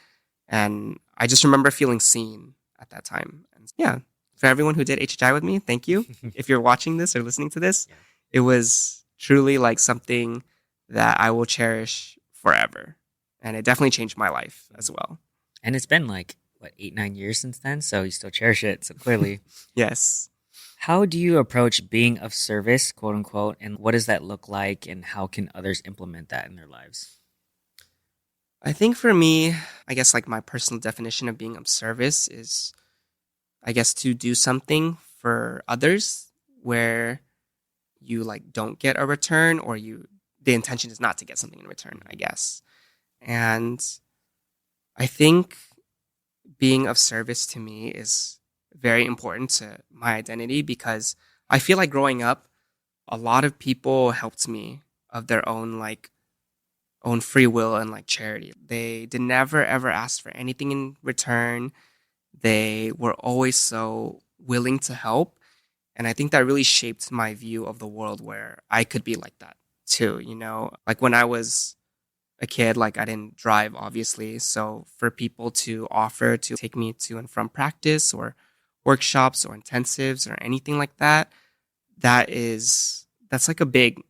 Speaker 2: And I just remember feeling seen at that time. And yeah, for everyone who did HHI with me, thank you. If you're watching this or listening to this,
Speaker 1: Yeah.
Speaker 2: it was truly like something that I will cherish forever. And it definitely changed my life as well.
Speaker 1: And it's been like, what, 8, 9 years since then? So you still cherish it. So clearly.
Speaker 2: Yes.
Speaker 1: How do you approach being of service, quote unquote, and what does that look like, and how can others implement that in their lives?
Speaker 2: I think for me, I guess like my personal definition of being of service is, I guess, to do something for others where you like don't get a return or the intention is not to get something in return, I guess. And I think being of service to me is very important to my identity because I feel like growing up, a lot of people helped me of their own like own free will and like charity. They did never ever ask for anything in return. They were always so willing to help. And I think that really shaped my view of the world where I could be like that too, you know? Like when I was a kid, like I didn't drive, obviously. So for people to offer to take me to and from practice or workshops or intensives or anything like that, that's like a big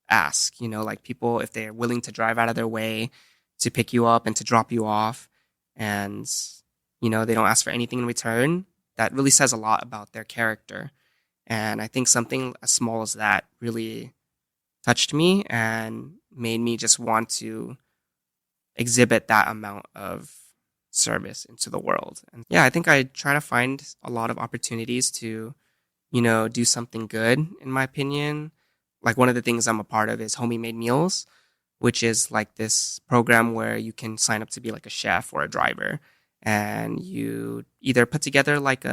Speaker 2: ask, you know, like people, if they're willing to drive out of their way to pick you up and to drop you off and, you know, they don't ask for anything in return, that really says a lot about their character. And I think something as small as that really touched me and made me just want to exhibit that amount of service into the world. And yeah, I think I try to find a lot of opportunities to, you know, do something good, in my opinion. Like one of the things I'm a part of is Homie Made Meals, which is like this program where you can sign up to be like a chef or a driver. And you either put together like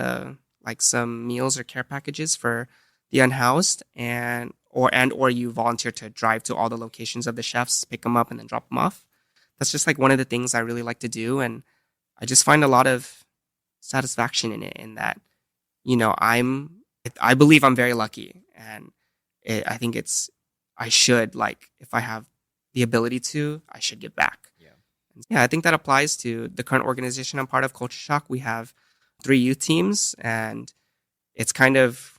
Speaker 2: some meals or care packages for the unhoused or you volunteer to drive to all the locations of the chefs, pick them up and then drop them off. That's just like one of the things I really like to do. And I just find a lot of satisfaction in it, in that, you know, I believe I'm very lucky. And I think I should, like, if I have the ability to, I should give back.
Speaker 1: Yeah.
Speaker 2: Yeah, I think that applies to the current organization I'm part of, Culture Shock. We have 3 youth teams, and it's kind of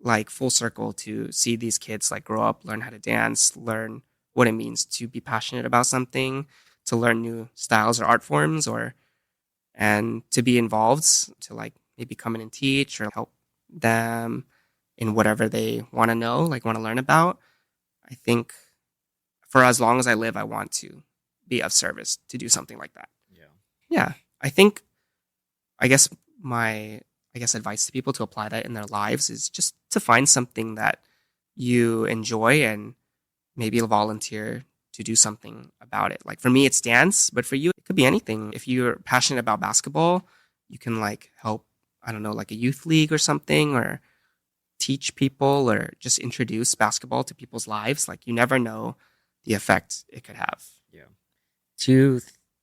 Speaker 2: like full circle to see these kids like grow up, learn how to dance, learn what it means to be passionate about something, to learn new styles or art forms, and to be involved, to like maybe come in and teach or help them in whatever they want to know, like want to learn about. I think for as long as I live, I want to be of service to do something like that.
Speaker 1: Yeah.
Speaker 2: Yeah. I think, I guess advice to people to apply that in their lives is just to find something that you enjoy and maybe volunteer to do something about it. Like for me, it's dance, but for you, it could be anything. If you're passionate about basketball, you can like help, I don't know, like a youth league or something, or teach people or just introduce basketball to people's lives. Like you never know the effect it could have.
Speaker 1: Yeah. Two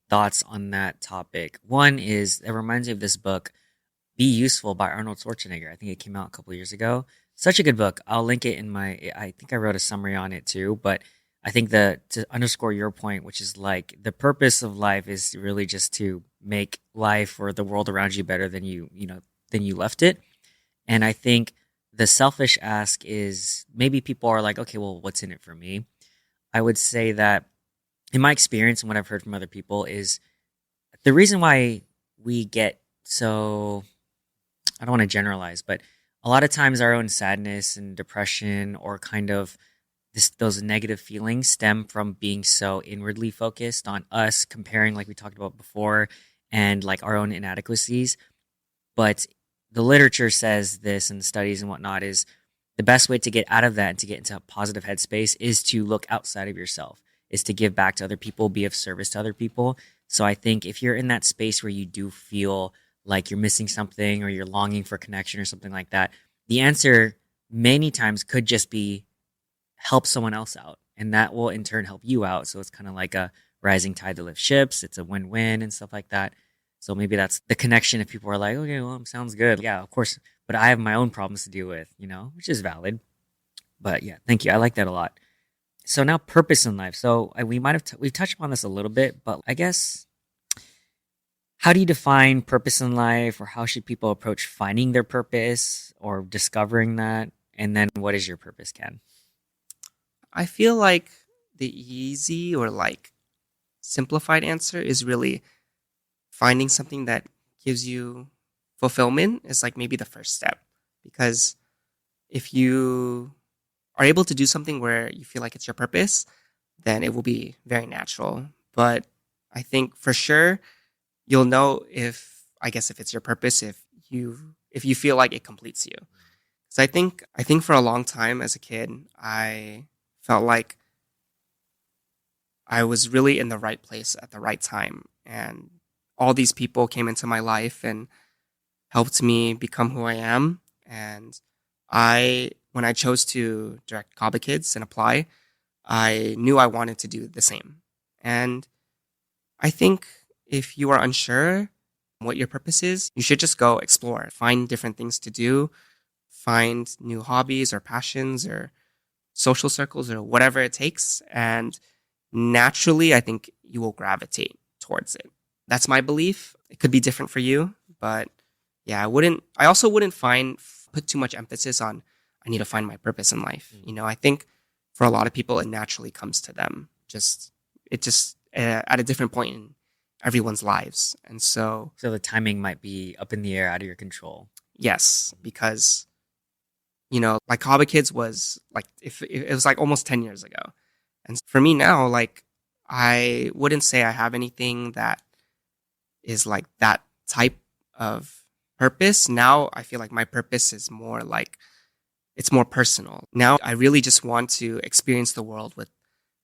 Speaker 1: thoughts on that topic. One is, it reminds me of this book, Be Useful by Arnold Schwarzenegger. I think it came out a couple years ago. Such a good book. I'll link it I think I wrote a summary on it too, but I think to underscore your point, which is like the purpose of life is really just to make life or the world around you better than you left it. And I think the selfish ask is, maybe people are like, okay, well, what's in it for me? I would say that in my experience and what I've heard from other people is the reason why we get so, I don't want to generalize, but a lot of times our own sadness and depression or kind of those negative feelings stem from being so inwardly focused on us, comparing, like we talked about before, and like our own inadequacies. But the literature says this, and the studies and whatnot, is the best way to get out of that and to get into a positive headspace is to look outside of yourself, is to give back to other people, be of service to other people. So I think if you're in that space where you do feel like you're missing something or you're longing for connection or something like that, the answer many times could just be help someone else out. And that will in turn help you out. So it's kind of like a rising tide that lifts ships. It's a win-win and stuff like that. So maybe that's the connection if people are like, okay, well, sounds good. Yeah, of course. but I have my own problems to deal with, which is valid. But yeah, thank you. I like that a lot. So now purpose in life. So we might have we've touched upon this a little bit, but I guess how do you define purpose in life, or how should people approach finding their purpose or discovering that? And then what is your purpose, Ken?
Speaker 2: I feel like the easy or like simplified answer is really finding something that gives you fulfillment is like maybe the first step. Because if you are able to do something where you feel like it's your purpose, then it will be very natural. But I think for sure you'll know if it's your purpose if you feel like it completes you. So I think for a long time as a kid, I felt like I was really in the right place at the right time, and all these people came into my life and helped me become who I am. And when I chose to direct Kaba Kids and apply, I knew I wanted to do the same. And I think if you are unsure what your purpose is, you should just go explore, find different things to do, find new hobbies or passions or social circles or whatever it takes. And naturally, I think you will gravitate towards it. That's my belief. It could be different for you, but yeah, I also wouldn't put too much emphasis on, I need to find my purpose in life. I think for a lot of people, it naturally comes to them. It just at a different point in everyone's lives. And so
Speaker 1: the timing might be up in the air, out of your control.
Speaker 2: Yes, because, like Kaba Kids was like, if it was like almost 10 years ago. And for me now, like, I wouldn't say I have anything that is like that type of purpose. Now I feel like my purpose is more like, it's more personal. Now I really just want to experience the world with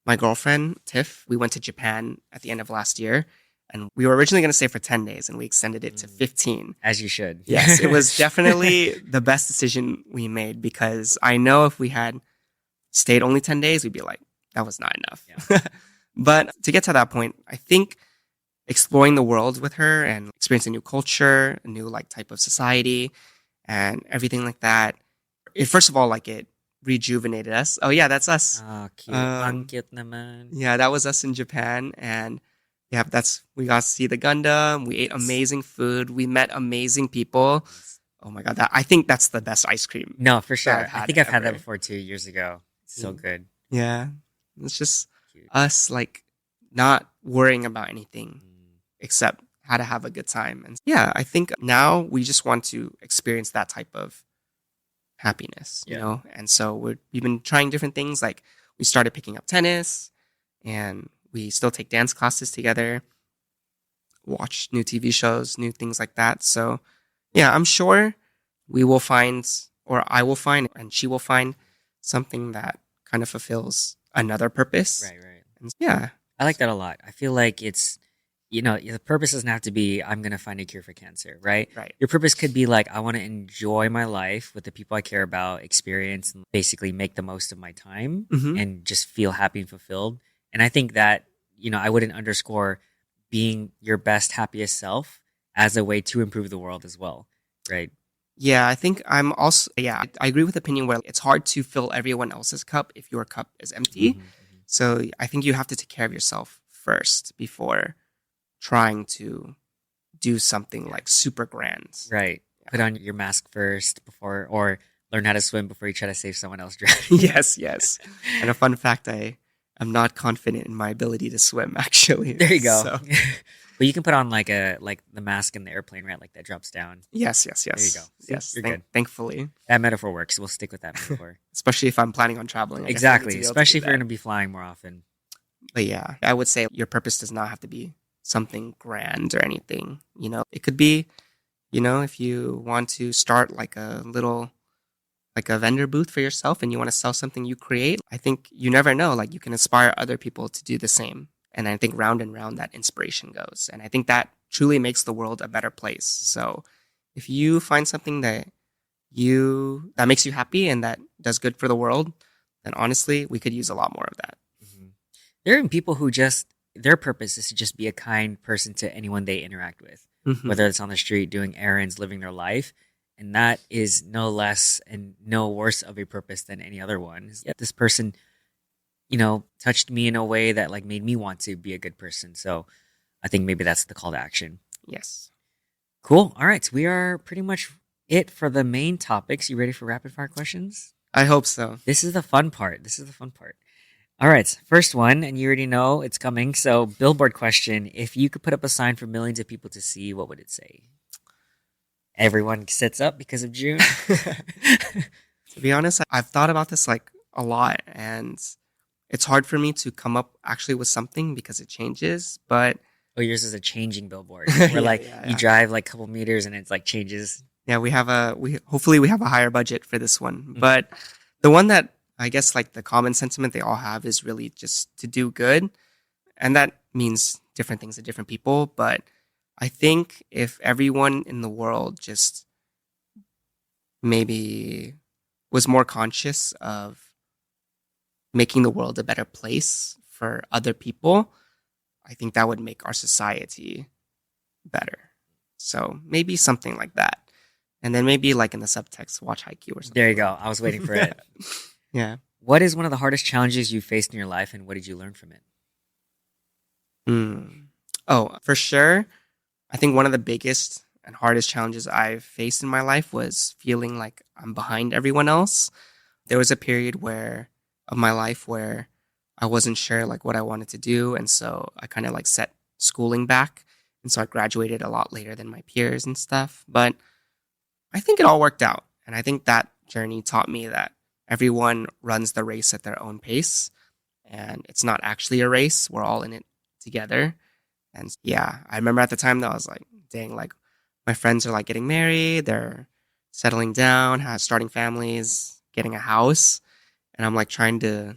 Speaker 2: my girlfriend, Tiff. We went to Japan at the end of last year, and we were originally going to stay for 10 days and we extended it to 15.
Speaker 1: As you should.
Speaker 2: Yes, it was definitely the best decision we made, because I know if we had stayed only 10 days, we'd be like, that was not enough. Yeah. But to get to that point, I think exploring the world with her and experiencing a new culture, a new like type of society and everything like that, first of all, like, it rejuvenated us. Oh yeah, that's us.
Speaker 1: Oh, cute. Ang cute naman.
Speaker 2: Yeah, that was us in Japan. And yeah, we got to see the Gundam. We ate amazing food. We met amazing people. Oh my God, I think that's the best ice cream.
Speaker 1: No, for sure. I think I've had that before 2 years ago. It's so good.
Speaker 2: Yeah. It's just cute. Us like not worrying about anything except how to have a good time. And yeah, I think now we just want to experience that type of happiness, And so we've been trying different things. Like, we started picking up tennis, and we still take dance classes together, watch new TV shows, new things like that. So yeah, I'm sure we will find, or I will find, and she will find something that kind of fulfills another purpose.
Speaker 1: Right.
Speaker 2: And yeah.
Speaker 1: I like that a lot. I feel like it's, the purpose doesn't have to be, I'm going to find a cure for cancer, right?
Speaker 2: Right.
Speaker 1: Your purpose could be like, I want to enjoy my life with the people I care about, experience, and basically make the most of my time and just feel happy and fulfilled. And I think that, I wouldn't underscore being your best, happiest self as a way to improve the world as well, right?
Speaker 2: Yeah, I think I agree with the opinion where it's hard to fill everyone else's cup if your cup is empty. So I think you have to take care of yourself first before trying to do something like super grand.
Speaker 1: Right. Yeah. Put on your mask first or learn how to swim before you try to save someone else drowning.
Speaker 2: Yes. And a fun fact, I am not confident in my ability to swim, actually.
Speaker 1: There you go. So. But you can put on like the mask in the airplane, right? Like that drops down.
Speaker 2: Yes.
Speaker 1: There you go.
Speaker 2: Yes,
Speaker 1: you're good.
Speaker 2: Thankfully.
Speaker 1: That metaphor works. We'll stick with that metaphor.
Speaker 2: Especially if I'm planning on traveling.
Speaker 1: Exactly. Especially if you're going to be flying more often.
Speaker 2: But yeah, I would say your purpose does not have to be something grand or anything. It could be, if you want to start like a vendor booth for yourself and you want to sell something you create, I think you never know. Like, you can inspire other people to do the same. And I think round and round that inspiration goes. And I think that truly makes the world a better place. So if you find something that makes you happy and that does good for the world, then honestly, we could use a lot more of that.
Speaker 1: There are people who their purpose is to just be a kind person to anyone they interact with, whether it's on the street, doing errands, living their life. And that is no less and no worse of a purpose than any other one. This person, touched me in a way that like made me want to be a good person. So I think maybe that's the call to action.
Speaker 2: Yes.
Speaker 1: Cool. All right. So we are pretty much it for the main topics. You ready for rapid fire questions?
Speaker 2: I hope so.
Speaker 1: This is the fun part. All right. First one, and you already know it's coming. So, billboard question. If you could put up a sign for millions of people to see, what would it say? Everyone sits up because of June.
Speaker 2: To be honest, I've thought about this like a lot, and it's hard for me to come up actually with something because it changes. But
Speaker 1: oh, yours is a changing billboard. Where you drive like a couple meters and it's like changes.
Speaker 2: Yeah, hopefully we have a higher budget for this one. But the one that I guess like the common sentiment they all have is really just to do good. And that means different things to different people. But I think if everyone in the world just maybe was more conscious of making the world a better place for other people, I think that would make our society better. So maybe something like that. And then maybe like in the subtext, watch Haikyuu or something.
Speaker 1: There you go. I was waiting for it.
Speaker 2: Yeah.
Speaker 1: What is one of the hardest challenges you faced in your life, and what did you learn from it?
Speaker 2: Oh, for sure. I think one of the biggest and hardest challenges I've faced in my life was feeling like I'm behind everyone else. There was a period of my life where I wasn't sure like what I wanted to do. And so I kind of like set schooling back. And so I graduated a lot later than my peers and stuff. But I think it all worked out. And I think that journey taught me that everyone runs the race at their own pace. And it's not actually a race. We're all in it together. And yeah, I remember at the time that I was like, dang, like my friends are like getting married. They're settling down, starting families, getting a house. And I'm like trying to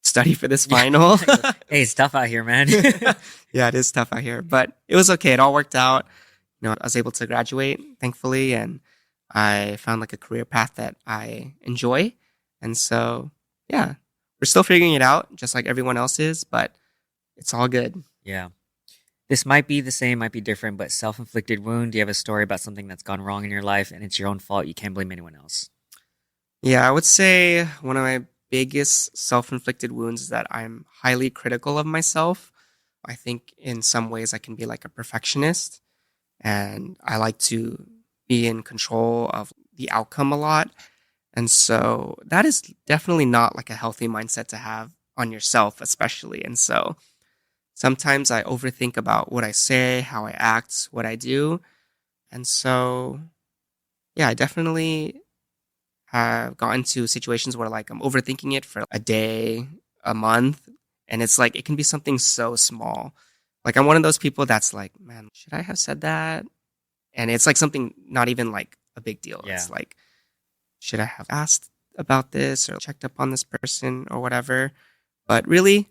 Speaker 2: study for this final.
Speaker 1: Hey, it's tough out here, man.
Speaker 2: Yeah, it is tough out here. But it was okay. It all worked out. I was able to graduate, thankfully, and I found like a career path that I enjoy. And so, yeah, we're still figuring it out, just like everyone else is, but it's all good.
Speaker 1: Yeah. This might be the same, might be different, but self-inflicted wound. Do you have a story about something that's gone wrong in your life and it's your own fault? You can't blame anyone else.
Speaker 2: Yeah, I would say one of my biggest self-inflicted wounds is that I'm highly critical of myself. I think in some ways I can be like a perfectionist, and I like to be in control of the outcome a lot. And so that is definitely not like a healthy mindset to have on yourself, especially. And so sometimes I overthink about what I say, how I act, what I do. And so, yeah, I definitely have gotten to situations where like I'm overthinking it for a day, a month. And it's like, it can be something so small. Like I'm one of those people that's like, man, should I have said that? And it's like something not even like a big deal.
Speaker 1: Yeah.
Speaker 2: It's like, should I have asked about this or checked up on this person or whatever? But really,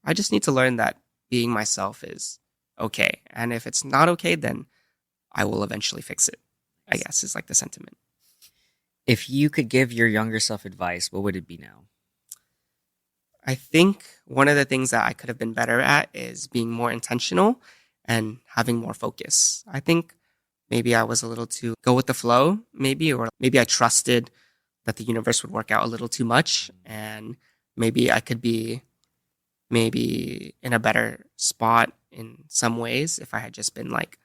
Speaker 2: I just need to learn that being myself is okay. And if it's not okay, then I will eventually fix it, I guess is like the sentiment.
Speaker 1: If you could give your younger self advice, what would it be now?
Speaker 2: I think one of the things that I could have been better at is being more intentional and having more focus. I think maybe I was a little too go with the flow, or maybe I trusted that the universe would work out a little too much. And maybe I could be maybe in a better spot in some ways if I had just been like,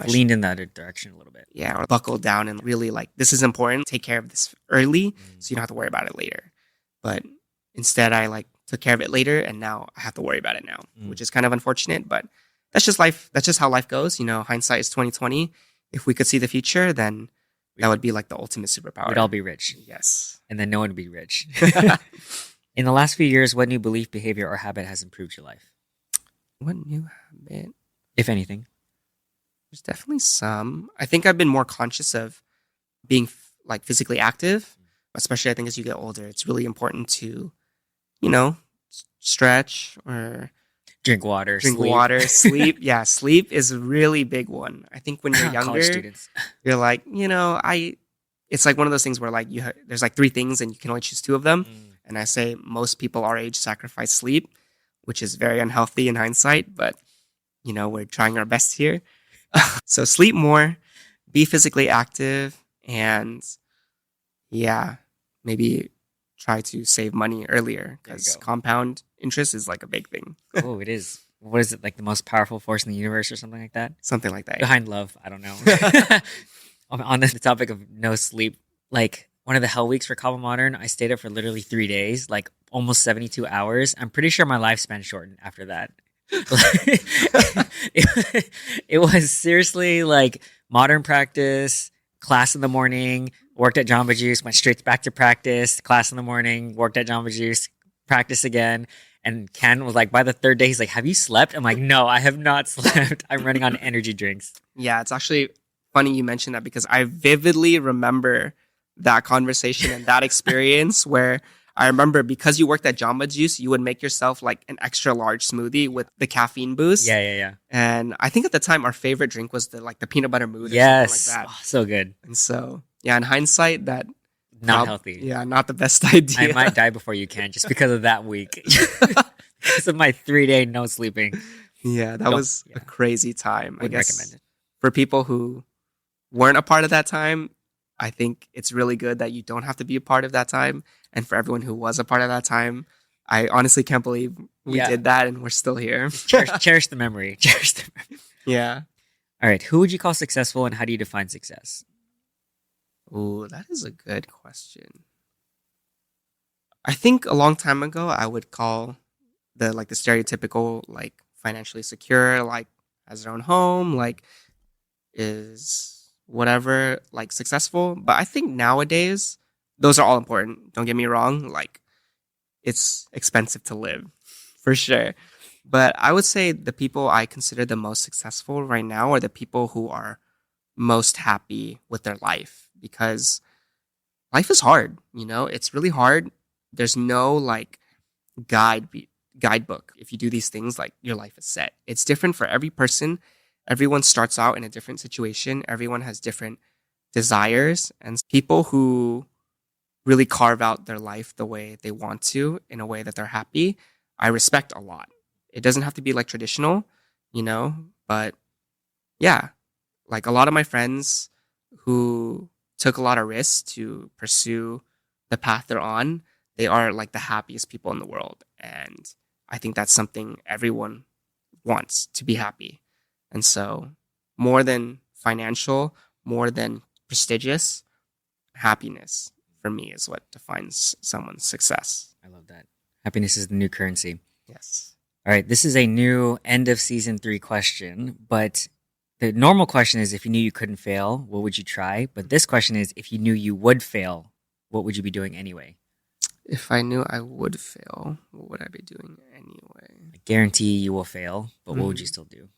Speaker 1: leaned in that direction a little bit.
Speaker 2: Yeah, or buckled down and really like, this is important. Take care of this early so you don't have to worry about it later. But instead, I like took care of it later, and now I have to worry about it now, which is kind of unfortunate. But that's just life. That's just how life goes. Hindsight is 20/20. If we could see the future, then that would be like the ultimate superpower.
Speaker 1: We'd all be rich.
Speaker 2: Yes,
Speaker 1: and then no one would be rich. In the last few years, what new belief, behavior, or habit has improved your life?
Speaker 2: What new habit?
Speaker 1: If anything.
Speaker 2: There's definitely some. I think I've been more conscious of being like physically active, especially I think as you get older, it's really important to, stretch or
Speaker 1: drink water,
Speaker 2: sleep. Yeah, sleep is a really big one. I think when you're younger, you're like, it's like one of those things where like there's like three things and you can only choose two of them. And I say most people our age sacrifice sleep, which is very unhealthy in hindsight, but we're trying our best here. So sleep more, be physically active, and yeah, maybe try to save money earlier
Speaker 1: There you
Speaker 2: because
Speaker 1: go.
Speaker 2: compound interest is like a big thing.
Speaker 1: Oh, it is. What is it, like the most powerful force in the universe or something like that?
Speaker 2: Something like that.
Speaker 1: Behind love, I don't know. On the topic of no sleep, like one of the hell weeks for Kaba Modern, I stayed up for literally 3 days, like almost 72 hours. I'm pretty sure my lifespan shortened after that. it was seriously like modern practice, class in the morning, worked at Jamba Juice, went straight back to practice, class in the morning, worked at Jamba Juice, practice again. And Ken was like, by the third day, he's like, have you slept? I'm like, no, I have not slept. I'm running on energy drinks.
Speaker 2: Yeah, it's actually funny you mentioned that because I vividly remember that conversation and that experience where I remember because you worked at Jamba Juice, you would make yourself like an extra large smoothie with the caffeine boost.
Speaker 1: Yeah.
Speaker 2: And I think at the time our favorite drink was the peanut butter mood or
Speaker 1: Yes.
Speaker 2: something like that.
Speaker 1: Oh, so good.
Speaker 2: And so, yeah, in hindsight, that
Speaker 1: Not healthy.
Speaker 2: Yeah, not the best idea.
Speaker 1: I might die before you can just because of that week. Because of my 3-day no sleeping.
Speaker 2: Yeah, that was a crazy time.
Speaker 1: Wouldn't
Speaker 2: I guess
Speaker 1: recommend it.
Speaker 2: for people who weren't a part of that time, I think it's really good that you don't have to be a part of that time. And for everyone who was a part of that time, I honestly can't believe we did that and we're still here.
Speaker 1: Cherish the memory. Cherish the memory.
Speaker 2: Yeah.
Speaker 1: All right. Who would you call successful and how do you define success?
Speaker 2: Ooh, that is a good question. I think a long time ago, I would call the stereotypical like financially secure, like has their own home, like is whatever, like successful. But I think nowadays those are all important. Don't get me wrong. Like it's expensive to live for sure. But I would say the people I consider the most successful right now are the people who are most happy with their life because life is hard. It's really hard. There's no like guidebook. If you do these things, like your life is set. It's different for every person. Everyone starts out in a different situation. Everyone has different desires, and people who really carve out their life the way they want to in a way that they're happy, I respect a lot. It doesn't have to be like traditional, but yeah, like a lot of my friends who took a lot of risks to pursue the path they're on, they are like the happiest people in the world. And I think that's something everyone wants, to be happy. And so more than financial, more than prestigious, happiness for me is what defines someone's success.
Speaker 1: I love that. Happiness is the new currency.
Speaker 2: Yes.
Speaker 1: All right. This is a new end of season 3 question, but the normal question is if you knew you couldn't fail, what would you try? But this question is if you knew you would fail, what would you be doing anyway?
Speaker 2: If I knew I would fail, what would I be doing anyway?
Speaker 1: I guarantee you will fail, but what would you still do?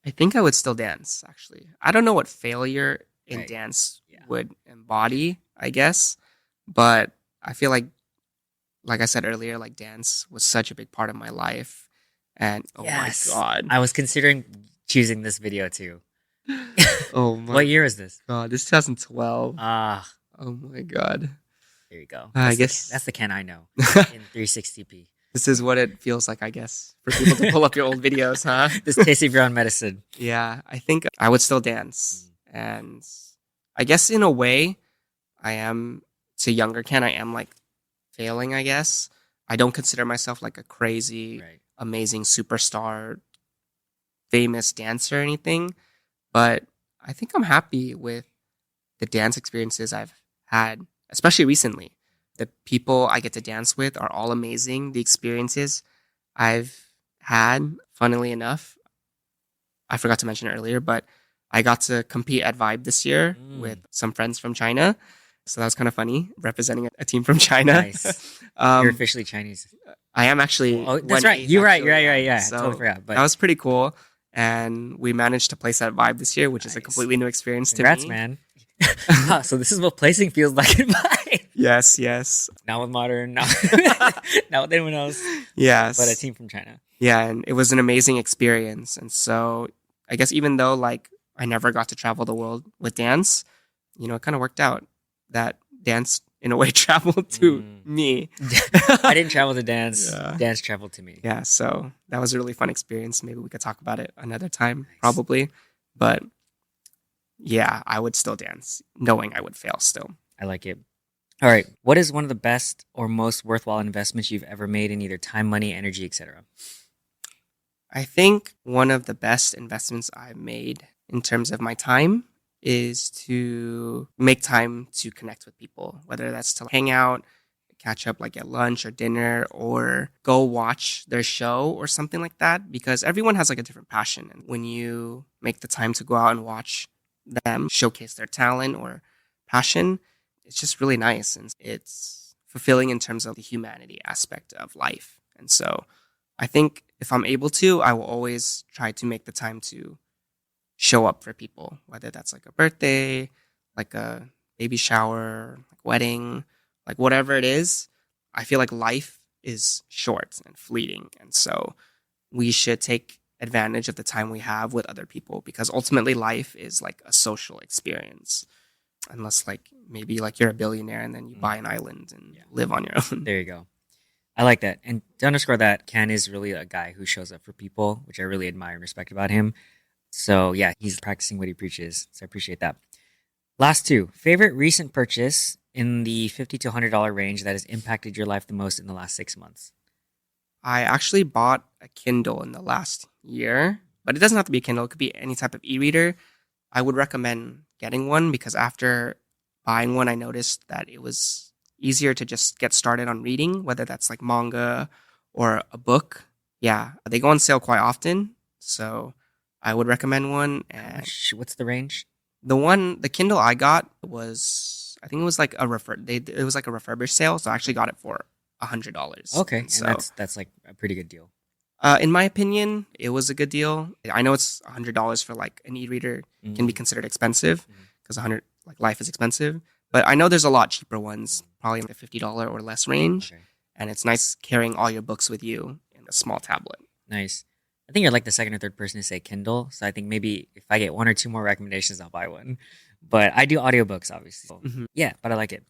Speaker 2: I think I would still dance, actually. I don't know what failure in
Speaker 1: Right.
Speaker 2: dance would embody, I guess. But I feel like I said earlier, like dance was such a big part of my life. And
Speaker 1: Yes.
Speaker 2: my God.
Speaker 1: I was considering choosing this video too.
Speaker 2: Oh my
Speaker 1: What year is this?
Speaker 2: God. This is 2012.
Speaker 1: Ah,
Speaker 2: Oh my God.
Speaker 1: there you go.
Speaker 2: I
Speaker 1: That's
Speaker 2: guess-
Speaker 1: that's the Ken I know in 360p.
Speaker 2: This is what it feels like, I guess, for people to pull up your old videos, huh?
Speaker 1: This taste of your own medicine.
Speaker 2: Yeah, I think I would still dance. And I guess in a way, I am, to younger Ken, I am like failing, I guess. I don't consider myself like a crazy,
Speaker 1: Right.
Speaker 2: amazing superstar, famous dancer or anything. But I think I'm happy with the dance experiences I've had, especially recently. The people I get to dance with are all amazing. The experiences I've had, funnily enough, I forgot to mention it earlier, but I got to compete at Vibe this year with some friends from China. So that was kind of funny, representing a team from China.
Speaker 1: Nice. You're officially Chinese.
Speaker 2: I am actually.
Speaker 1: Oh, that's
Speaker 2: went
Speaker 1: right.
Speaker 2: eighth,
Speaker 1: You're right.
Speaker 2: actually.
Speaker 1: Yeah.
Speaker 2: So
Speaker 1: I totally forgot. But
Speaker 2: that was pretty cool. And we managed to place at Vibe this year, which is a
Speaker 1: Nice.
Speaker 2: completely new experience
Speaker 1: congrats,
Speaker 2: to me.
Speaker 1: man. So this is what placing feels like in Vibe.
Speaker 2: Yes.
Speaker 1: Not with Modern, not with anyone else,
Speaker 2: Yes.
Speaker 1: but a team from China.
Speaker 2: Yeah, and it was an amazing experience. And so I guess even though like I never got to travel the world with dance, it kind of worked out that dance in a way traveled to me.
Speaker 1: I didn't travel to dance.
Speaker 2: Yeah.
Speaker 1: Dance traveled to me.
Speaker 2: Yeah, so that was a really fun experience. Maybe we could talk about it another time,
Speaker 1: Nice.
Speaker 2: probably. But yeah, I would still dance, knowing I would fail still.
Speaker 1: I like it. All right. What is one of the best or most worthwhile investments you've ever made in either time, money, energy, etc.?
Speaker 2: I think one of the best investments I've made in terms of my time is to make time to connect with people, whether that's to hang out, catch up like at lunch or dinner, or go watch their show or something like that, because everyone has like a different passion. And when you make the time to go out and watch them showcase their talent or passion, it's just really nice and it's fulfilling in terms of the humanity aspect of life. And so I think if I'm able to, I will always try to make the time to show up for people, whether that's like a birthday, like a baby shower, like wedding, like whatever it is. I feel like life is short and fleeting. And so we should take advantage of the time we have with other people, because ultimately life is like a social experience. Unless like maybe like you're a billionaire and then you buy an island and live on your own.
Speaker 1: There you go. I like that. And to underscore that, Ken is really a guy who shows up for people, which I really admire and respect about him. So yeah, he's practicing what he preaches. So I appreciate that. Last two. Favorite recent purchase in the $50 to $100 range that has impacted your life the most in the last 6 months?
Speaker 2: I actually bought a Kindle in the last year, but it doesn't have to be a Kindle. It could be any type of e-reader. I would recommend getting one because after buying one, I noticed that it was easier to just get started on reading, whether that's like manga or a book. Yeah, they go on sale quite often, so I would recommend one. And
Speaker 1: What's the range?
Speaker 2: the Kindle I got was, I think it was like it was like a refurbished sale, so I actually got it for $100.
Speaker 1: Okay,
Speaker 2: and so
Speaker 1: and that's like a pretty good deal.
Speaker 2: in my opinion, it was a good deal. I know it's $100 for like an e-reader can be considered expensive because like life is expensive. But I know there's a lot cheaper ones, probably in the $50 or less range.
Speaker 1: Okay.
Speaker 2: And it's nice carrying all your books with you in a small tablet.
Speaker 1: Nice. I think you're like the second or third person to say Kindle. So I think maybe if I get one or two more recommendations, I'll buy one. But I do audiobooks, obviously. So, yeah, but I like it.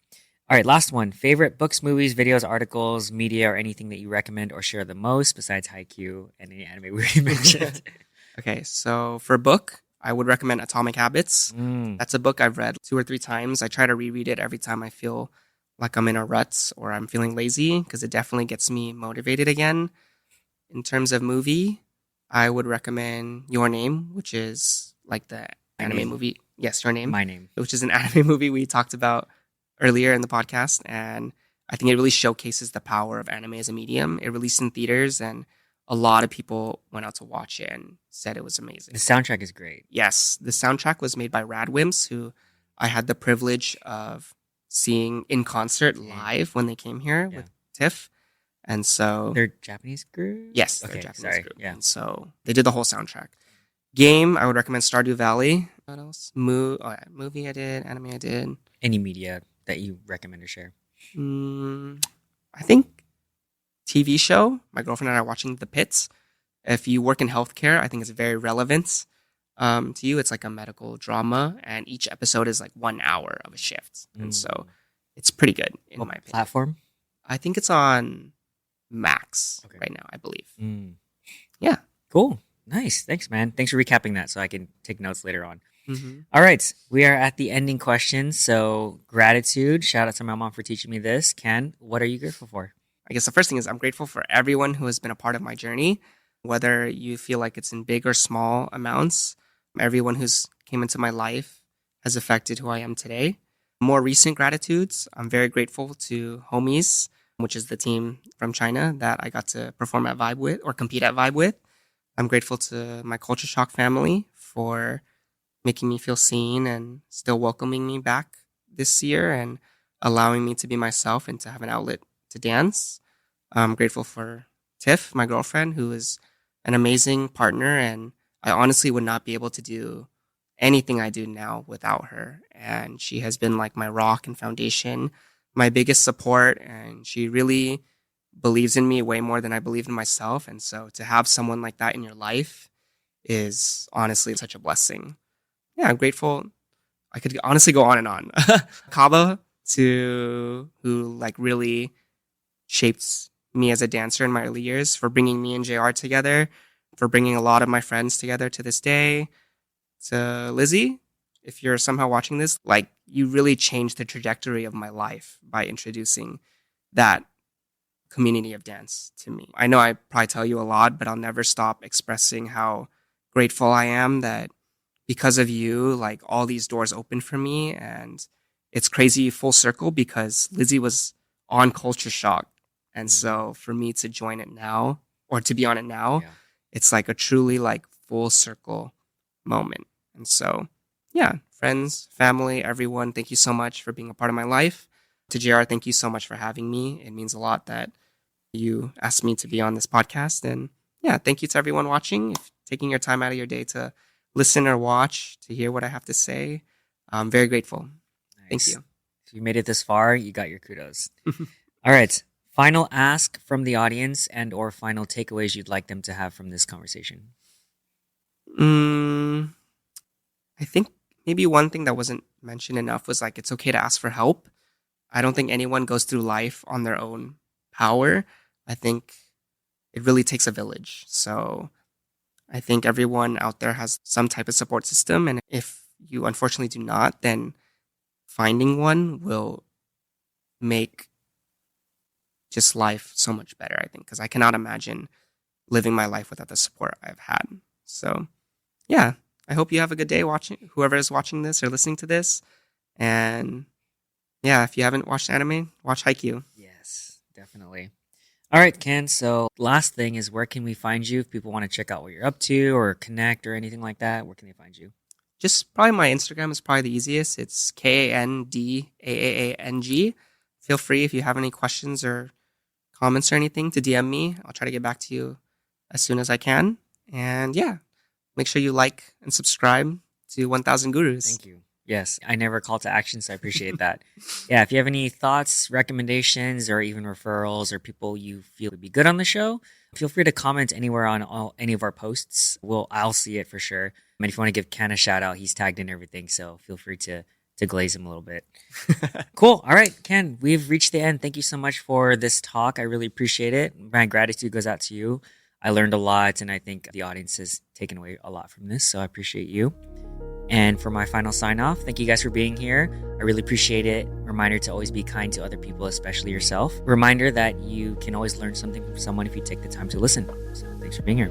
Speaker 1: All right, last one. Favorite books, movies, videos, articles, media, or anything that you recommend or share the most besides Haikyuu and any anime we mentioned?
Speaker 2: Okay, so for a book, I would recommend Atomic Habits. That's a book I've read 2 or 3 times. I try to reread it every time I feel like I'm in a rut or I'm feeling lazy because it definitely gets me motivated again. In terms of movie, I would recommend Your Name, which is like the anime movie. Yes, Your Name.
Speaker 1: My Name.
Speaker 2: Which is an anime movie we talked about earlier in the podcast. And I think it really showcases the power of anime as a medium. It released in theaters and a lot of people went out to watch it and said it was amazing.
Speaker 1: The soundtrack is great.
Speaker 2: Yes, the soundtrack was made by Radwimps, who I had the privilege of seeing in concert live when they came here with Tiff. And so
Speaker 1: they're Japanese group?
Speaker 2: Yes, they're
Speaker 1: okay,
Speaker 2: Japanese
Speaker 1: sorry.
Speaker 2: group.
Speaker 1: Yeah.
Speaker 2: And so they did the whole soundtrack. Game, I would recommend Stardew Valley. What else? Movie I did, anime I did.
Speaker 1: Any media that you recommend or share?
Speaker 2: I think TV show. My girlfriend and I are watching The Pits. If you work in healthcare, I think it's very relevant to you. It's like a medical drama, and each episode is like 1 hour of a shift. And so it's pretty good in my opinion.
Speaker 1: Platform?
Speaker 2: I think it's on Max right now, I believe. Yeah.
Speaker 1: Cool. Nice. Thanks, man. Thanks for recapping that so I can take notes later on. All right. We are at the ending question. So gratitude. Shout out to my mom for teaching me this. Ken, what are you grateful for?
Speaker 2: I guess the first thing is I'm grateful for everyone who has been a part of my journey, whether you feel like it's in big or small amounts. Everyone who's came into my life has affected who I am today. More recent gratitudes, I'm very grateful to Homies, which is the team from China that I got to perform at Vibe with or compete at Vibe with. I'm grateful to my Culture Shock family for making me feel seen and still welcoming me back this year and allowing me to be myself and to have an outlet to dance. I'm grateful for Tiff, my girlfriend, who is an amazing partner, and I honestly would not be able to do anything I do now without her. And she has been like my rock and foundation, my biggest support, and she really believes in me way more than I believe in myself. And so to have someone like that in your life is honestly such a blessing. Yeah, I'm grateful. I could honestly go on and on. Kaba who like really shaped me as a dancer in my early years, for bringing me and JR together, for bringing a lot of my friends together to this day. To Lizzie, if you're somehow watching this, like, you really changed the trajectory of my life by introducing that community of dance to me. I know I probably tell you a lot, but I'll never stop expressing how grateful I am that because of you, like, all these doors opened for me. And it's crazy full circle because Lizzie was on Culture Shock. And so for me to join it now, or to be on it now, it's like a truly like full circle moment. And so, yeah, friends, family, everyone, thank you so much for being a part of my life. To JR, thank you so much for having me. It means a lot that you asked me to be on this podcast. And yeah, thank you to everyone watching, taking your time out of your day to listen or watch, to hear what I have to say. I'm very grateful.
Speaker 1: Nice.
Speaker 2: Thank you.
Speaker 1: If you made it this far, you got your kudos. All right. Final ask from the audience and or final takeaways you'd like them to have from this conversation.
Speaker 2: I think maybe one thing that wasn't mentioned enough was like, it's okay to ask for help. I don't think anyone goes through life on their own power. I think it really takes a village. So I think everyone out there has some type of support system. And if you unfortunately do not, then finding one will make just life so much better, I think, because I cannot imagine living my life without the support I've had. So yeah, I hope you have a good day watching, whoever is watching this or listening to this. And yeah, if you haven't watched anime, watch Haikyuu.
Speaker 1: Yes, definitely. All right, Ken. So last thing is, where can we find you if people want to check out what you're up to or connect or anything like that? Where can they find you?
Speaker 2: Just probably my Instagram is probably the easiest. It's KANDAAANG. Feel free if you have any questions or comments or anything to DM me. I'll try to get back to you as soon as I can. And yeah, make sure you like and subscribe to 1000 Gurus.
Speaker 1: Thank you. Yes, I never call to action, so I appreciate that. Yeah, if you have any thoughts, recommendations, or even referrals or people you feel would be good on the show, feel free to comment anywhere on any of our posts. I'll see it for sure. And if you want to give Ken a shout out, he's tagged in everything, so feel free to glaze him a little bit. Cool. All right, Ken, we've reached the end. Thank you so much for this talk. I really appreciate it. My gratitude goes out to you. I learned a lot, and I think the audience has taken away a lot from this, so I appreciate you. And for my final sign off, thank you guys for being here. I really appreciate it. Reminder to always be kind to other people, especially yourself. Reminder that you can always learn something from someone if you take the time to listen. So thanks for being here.